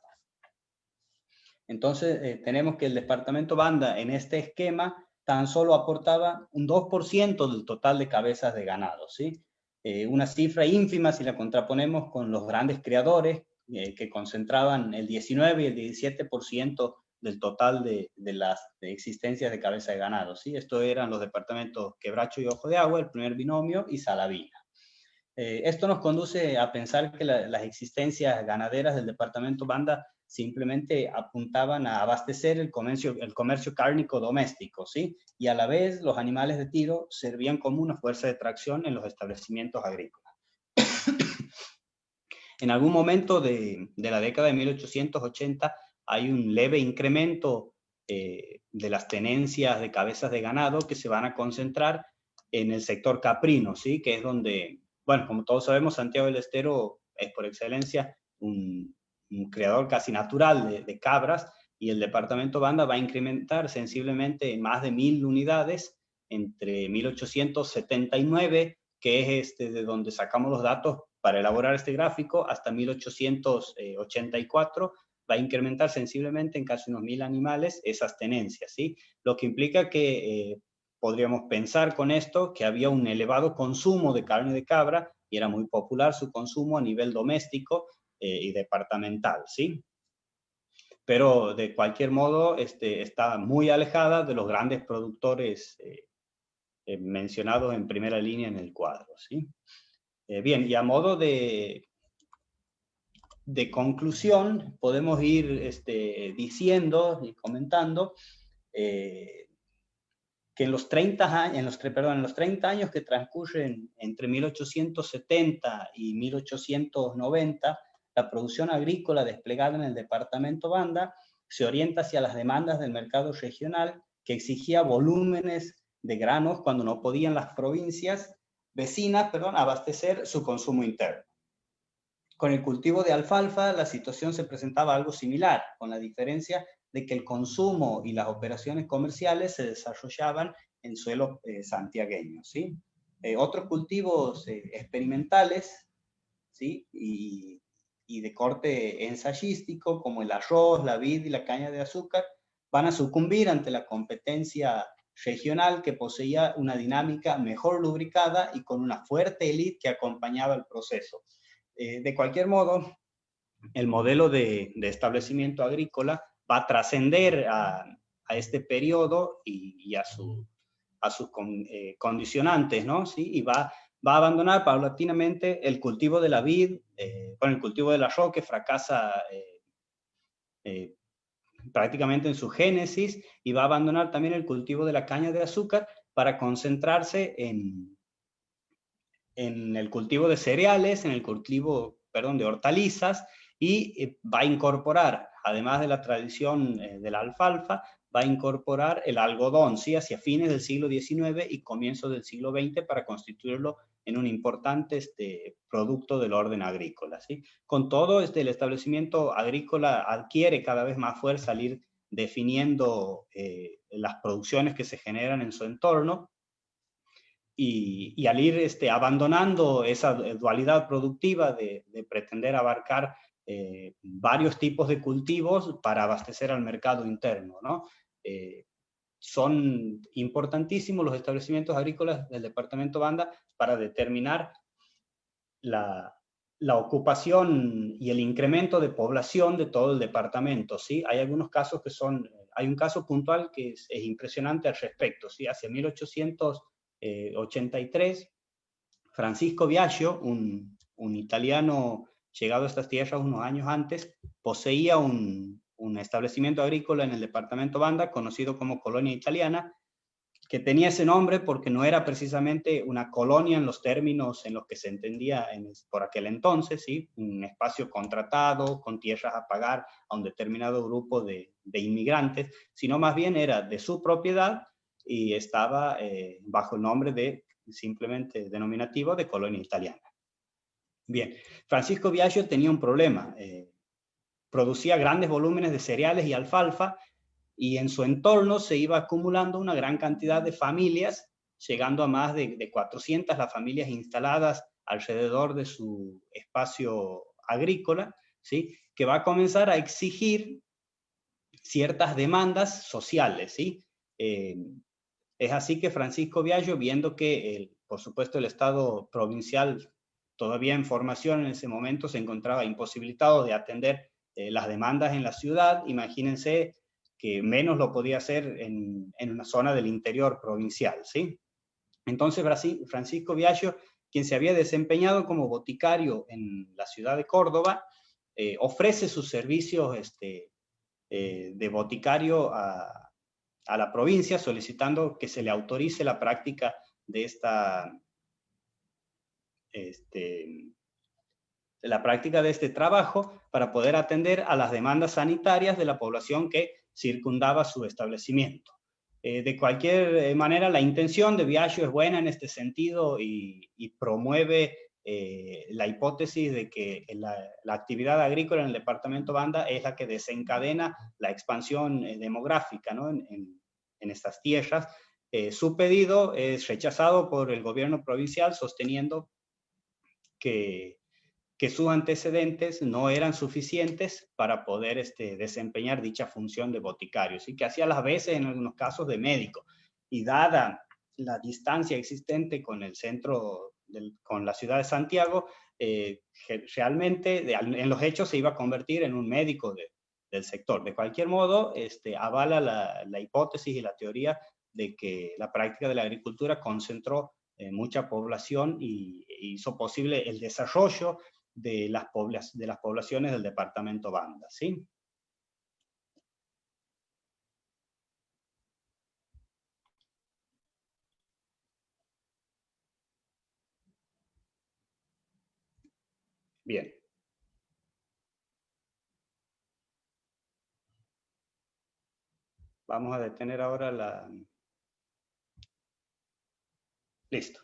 Entonces, tenemos que el departamento Banda en este esquema tan solo aportaba un 2% del total de cabezas de ganado, ¿sí? Una cifra ínfima si la contraponemos con los grandes criadores que concentraban el 19 y el 17% del total de las existencias de cabeza de ganado, ¿sí? Estos eran los departamentos Quebracho y Ojo de Agua, el primer binomio, y Salavina. Esto nos conduce a pensar que las existencias ganaderas del departamento Banda simplemente apuntaban a abastecer el comercio cárnico doméstico, ¿sí? Y a la vez los animales de tiro servían como una fuerza de tracción en los establecimientos agrícolas. En algún momento de la década de 1880 hay un leve incremento de las tenencias de cabezas de ganado que se van a concentrar en el sector caprino, ¿sí? Que es donde, bueno, como todos sabemos, Santiago del Estero es por excelencia un criador casi natural de cabras, y el departamento Banda va a incrementar sensiblemente en más de 1000 unidades entre 1879, que es de donde sacamos los datos para elaborar este gráfico, hasta 1884, va a incrementar sensiblemente en casi unos 1000 animales esas tenencias, ¿sí? Lo que implica que podríamos pensar con esto que había un elevado consumo de carne de cabra y era muy popular su consumo a nivel doméstico y departamental, ¿sí? Pero de cualquier modo está muy alejada de los grandes productores mencionados en primera línea en el cuadro, ¿sí? Bien, y a modo de conclusión, podemos ir diciendo y comentando que en los 30 años que transcurren entre 1870 y 1890, la producción agrícola desplegada en el departamento Banda se orienta hacia las demandas del mercado regional, que exigía volúmenes de granos cuando no podían las provincias vecinas, abastecer su consumo interno. Con el cultivo de alfalfa, la situación se presentaba algo similar, con la diferencia de que el consumo y las operaciones comerciales se desarrollaban en suelos santiagueños, ¿sí? Otros cultivos experimentales, ¿sí? Y de corte ensayístico, como el arroz, la vid y la caña de azúcar, van a sucumbir ante la competencia regional que poseía una dinámica mejor lubricada y con una fuerte élite que acompañaba el proceso. De cualquier modo, el modelo de establecimiento agrícola va a trascender a este periodo y a sus condicionantes, ¿no? ¿Sí? Y va a abandonar paulatinamente el cultivo de la vid, con el cultivo del arroz que fracasa prácticamente en su génesis, y va a abandonar también el cultivo de la caña de azúcar para concentrarse en el cultivo de cereales, en el cultivo, de hortalizas, y va a incorporar, además de la tradición de la alfalfa, va a incorporar el algodón, ¿sí? Hacia fines del siglo XIX y comienzos del siglo XX para constituirlo en un importante producto del orden agrícola, ¿sí? Con todo, el establecimiento agrícola adquiere cada vez más fuerza al ir definiendo las producciones que se generan en su entorno, y al ir abandonando esa dualidad productiva de pretender abarcar varios tipos de cultivos para abastecer al mercado interno, ¿no? Son importantísimos los establecimientos agrícolas del departamento Banda para determinar la ocupación y el incremento de población de todo el departamento, ¿sí? Hay algunos casos que son, hay un caso puntual que es impresionante al respecto, ¿sí? Hacia 1883, Francisco Biagio, un italiano llegado a estas tierras unos años antes, poseía un establecimiento agrícola en el departamento Banda, conocido como Colonia Italiana, que tenía ese nombre porque no era precisamente una colonia en los términos en los que se entendía por aquel entonces, ¿sí? Un espacio contratado, con tierras a pagar a un determinado grupo de inmigrantes, sino más bien era de su propiedad y estaba bajo el nombre de, simplemente denominativo, de Colonia Italiana. Bien, Francisco Biagio tenía un problema, producía grandes volúmenes de cereales y alfalfa, y en su entorno se iba acumulando una gran cantidad de familias, llegando a más de 400 las familias instaladas alrededor de su espacio agrícola, ¿sí? Que va a comenzar a exigir ciertas demandas sociales, ¿sí? Es así que Francisco Biagio, viendo que, por supuesto, el Estado provincial, todavía en formación en ese momento, se encontraba imposibilitado de atender las demandas en la ciudad, imagínense que menos lo podía hacer en una zona del interior provincial, ¿sí? Entonces Francisco Biagio, quien se había desempeñado como boticario en la ciudad de Córdoba, ofrece sus servicios de boticario a la provincia, solicitando que se le autorice la práctica de la práctica de este trabajo para poder atender a las demandas sanitarias de la población que circundaba su establecimiento. De cualquier manera, la intención de Biagio es buena en este sentido y promueve la hipótesis de que la actividad agrícola en el departamento Banda es la que desencadena la expansión demográfica, ¿no? en estas tierras. Su pedido es rechazado por el gobierno provincial, sosteniendo que sus antecedentes no eran suficientes para poder desempeñar dicha función de boticario, ¿sí? Que hacía las veces en algunos casos de médico. Y dada la distancia existente con el centro, con la ciudad de Santiago, realmente en los hechos se iba a convertir en un médico del sector. De cualquier modo, avala la hipótesis y la teoría de que la práctica de la agricultura concentró mucha población y hizo posible el desarrollo de las poblaciones del departamento Banda, ¿sí? Bien. Vamos a detener ahora la... Listo.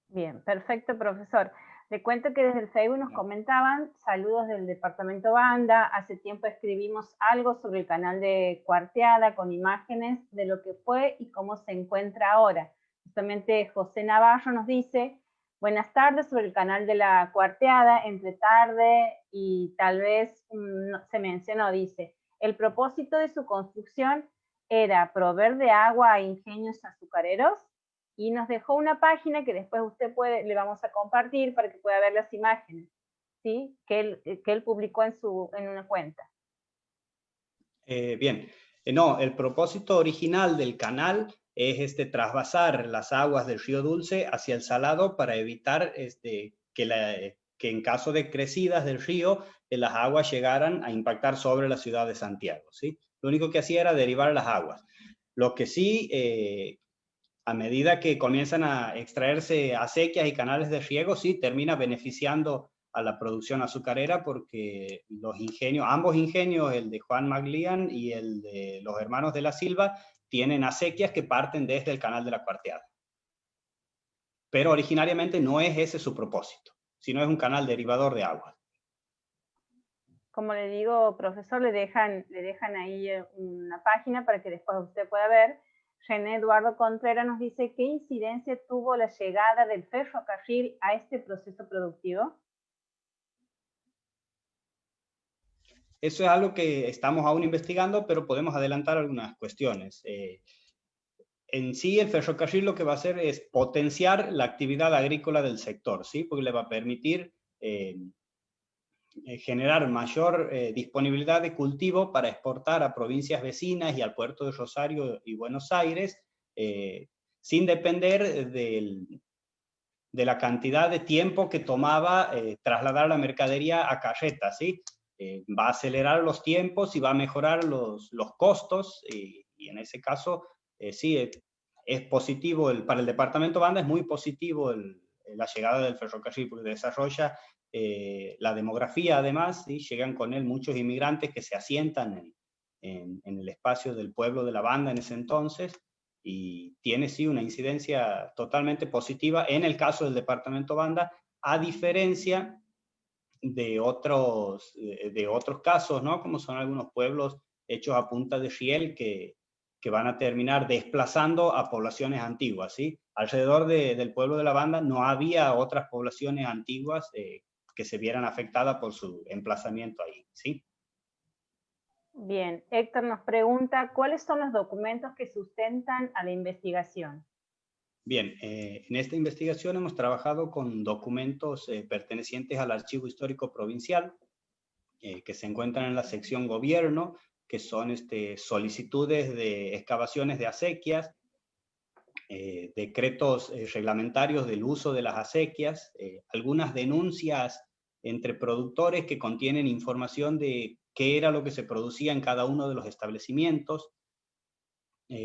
Bien, perfecto, profesor. Le cuento que desde el Facebook nos comentaban, saludos del departamento Banda, hace tiempo escribimos algo sobre el canal de Cuarteada con imágenes de lo que fue y cómo se encuentra ahora. Justamente José Navarro nos dice, buenas tardes, sobre el canal de la Cuarteada, entre tarde y tal vez se mencionó, dice, el propósito de su construcción era proveer de agua a ingenios azucareros, y nos dejó una página que después le vamos a compartir para que pueda ver las imágenes, ¿sí? que él publicó en una cuenta. Bien, no, el propósito original del canal es trasvasar las aguas del río Dulce hacia el Salado para evitar que en caso de crecidas del río, las aguas llegaran a impactar sobre la ciudad de Santiago, ¿sí? Lo único que hacía era derivar las aguas. Lo que sí, a medida que comienzan a extraerse acequias y canales de riego, sí, termina beneficiando a la producción azucarera porque los ingenios, ambos ingenios, el de Juan Maglián y el de los hermanos de la Silva, tienen acequias que parten desde el canal de la Cuarteada. Pero originariamente no es ese su propósito, sino es un canal derivador de agua. Como le digo, profesor, le dejan ahí una página para que después usted pueda ver. René Eduardo Contreras nos dice, ¿qué incidencia tuvo la llegada del ferrocarril a este proceso productivo? Eso es algo que estamos aún investigando, pero podemos adelantar algunas cuestiones. En sí, el ferrocarril lo que va a hacer es potenciar la actividad agrícola del sector, ¿sí? Porque le va a permitir generar mayor disponibilidad de cultivo para exportar a provincias vecinas y al puerto de Rosario y Buenos Aires, sin depender de la cantidad de tiempo que tomaba trasladar la mercadería a carreta, ¿sí? Va a acelerar los tiempos y va a mejorar los costos, y en ese caso, sí, es positivo, para el departamento Banda es muy positivo la llegada del ferrocarril, porque desarrolla la demografía además, ¿sí? Llegan con él muchos inmigrantes que se asientan en el espacio del pueblo de la Banda en ese entonces, y tiene sí una incidencia totalmente positiva en el caso del departamento Banda, a diferencia de otros casos, ¿no? Como son algunos pueblos hechos a punta de riel que van a terminar desplazando a poblaciones antiguas, ¿sí? Alrededor del pueblo de la Banda no había otras poblaciones antiguas que se vieran afectadas por su emplazamiento ahí, ¿sí? Bien, Héctor nos pregunta, ¿cuáles son los documentos que sustentan a la investigación? Bien, en esta investigación hemos trabajado con documentos pertenecientes al Archivo Histórico Provincial, que se encuentran en la sección Gobierno, que son solicitudes de excavaciones de acequias, decretos reglamentarios del uso de las acequias, algunas denuncias entre productores que contienen información de qué era lo que se producía en cada uno de los establecimientos,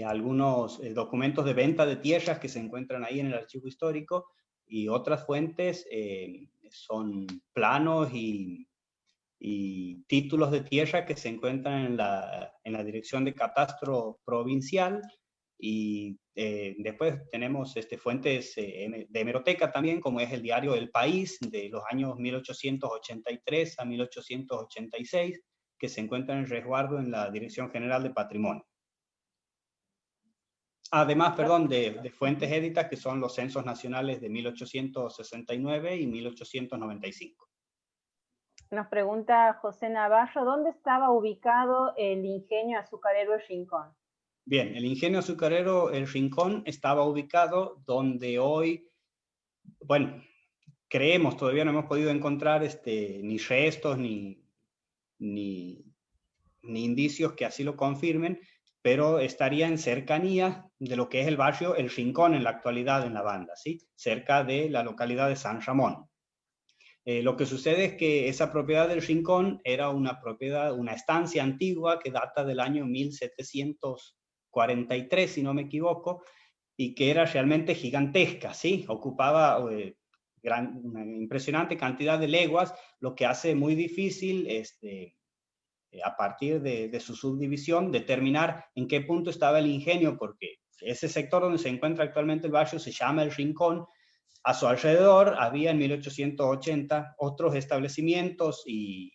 algunos documentos de venta de tierras que se encuentran ahí en el archivo histórico, y otras fuentes son planos y títulos de tierra que se encuentran en la Dirección de Catastro Provincial, y después tenemos fuentes de hemeroteca también, como es el diario El País de los años 1883 a 1886, que se encuentra en resguardo en la Dirección General de Patrimonio. Además, perdón, de fuentes éditas que son los censos nacionales de 1869 y 1895. Nos pregunta José Navarro, ¿dónde estaba ubicado el ingenio azucarero El Rincón? Bien, el ingenio azucarero El Rincón estaba ubicado donde hoy, bueno, creemos, todavía no hemos podido encontrar ni restos ni indicios que así lo confirmen, pero estaría en cercanía de lo que es el barrio El Rincón en la actualidad en la Banda, ¿sí? Cerca de la localidad de San Ramón. Lo que sucede es que esa propiedad del Rincón era una propiedad, una estancia antigua que data del año 1743, si no me equivoco, y que era realmente gigantesca, ¿sí? Ocupaba una impresionante cantidad de leguas, lo que hace muy difícil a partir de su subdivisión, determinar en qué punto estaba el ingenio, porque ese sector donde se encuentra actualmente el barrio se llama El Rincón. A su alrededor había en 1880 otros establecimientos y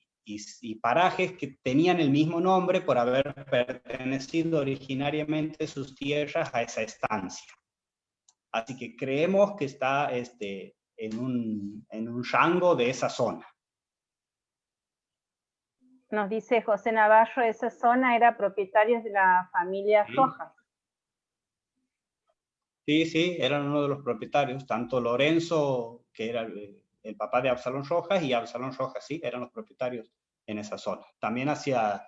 parajes que tenían el mismo nombre por haber pertenecido originariamente sus tierras a esa estancia. Así que creemos que está en un rango de esa zona. Nos dice José Navarro, esa zona era propietaria de la familia Rojas. Sí, sí, eran uno de los propietarios, tanto Lorenzo, que era el papá de Absalón Rojas, y Absalón Rojas, sí, eran los propietarios en esa zona. También hacia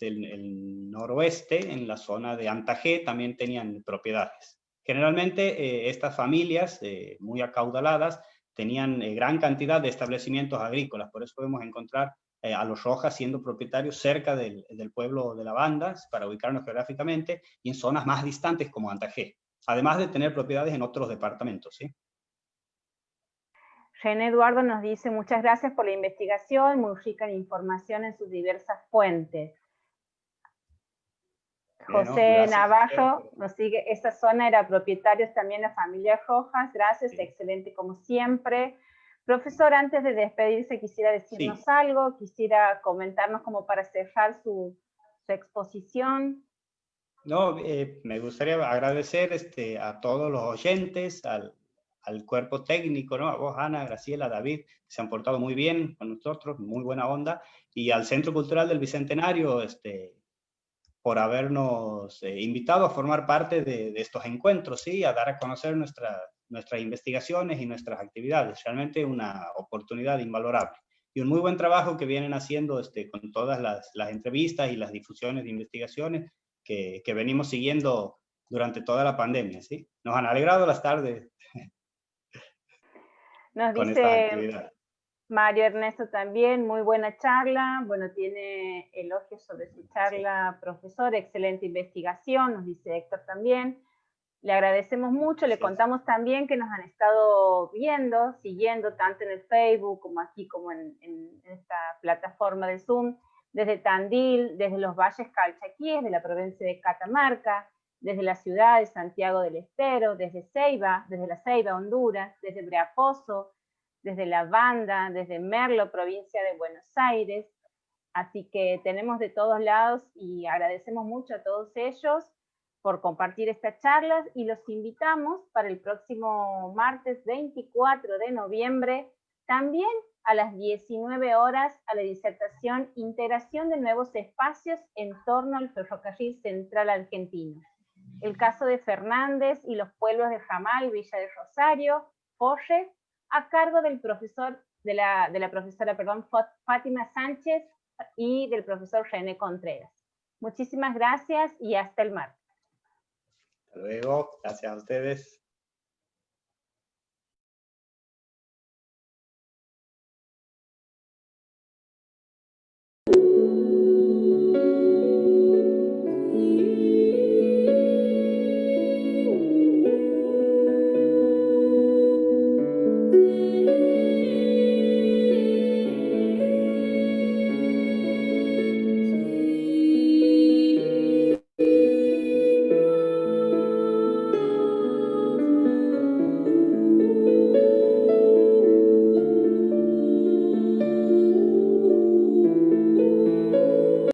el noroeste, en la zona de Antajé, también tenían propiedades. Generalmente estas familias muy acaudaladas tenían gran cantidad de establecimientos agrícolas, por eso podemos encontrar a los Rojas siendo propietarios cerca del pueblo de la Banda, para ubicarnos geográficamente, y en zonas más distantes como Antajé, además de tener propiedades en otros departamentos, ¿sí? René Eduardo nos dice, muchas gracias por la investigación, muy rica en información en sus diversas fuentes. José Navarro nos sigue, esta zona era propietarios también la familia Rojas, gracias, sí. Excelente como siempre. Profesor, antes de despedirse, quisiera decirnos algo, quisiera comentarnos como para cerrar su exposición. No, me gustaría agradecer a todos los oyentes, al al cuerpo técnico, ¿no? A vos, Ana, Graciela, David, que se han portado muy bien con nosotros, muy buena onda, y al Centro Cultural del Bicentenario, por habernos invitado a formar parte de estos encuentros, ¿sí? A dar a conocer nuestras investigaciones y nuestras actividades. Realmente una oportunidad invalorable. Y un muy buen trabajo que vienen haciendo con todas las entrevistas y las difusiones de investigaciones que venimos siguiendo durante toda la pandemia, ¿sí? Nos han alegrado las tardes Nos con estas dice actividades. Mario Ernesto también, muy buena charla. Bueno, tiene elogios sobre su charla, sí. Profesor, excelente investigación, nos dice Héctor también. Le agradecemos mucho, le contamos también que nos han estado viendo, siguiendo tanto en el Facebook como aquí, como en esta plataforma de Zoom, desde Tandil, desde los valles calchaquíes de la provincia de Catamarca, desde la ciudad de Santiago del Estero, desde Ceiba, desde la Ceiba, Honduras, desde Breaposo, desde La Banda, desde Merlo, provincia de Buenos Aires. Así que tenemos de todos lados y agradecemos mucho a todos ellos por compartir estas charlas y los invitamos para el próximo martes 24 de noviembre, también a las 19 horas, a la disertación Integración de nuevos espacios en torno al ferrocarril central argentino. El caso de Fernández y los pueblos de Jamal, Villa de Rosario, Porres, a cargo del profesor, de la profesora, Fátima Sánchez y del profesor René Contreras. Muchísimas gracias y hasta el martes. Hasta luego, gracias a ustedes.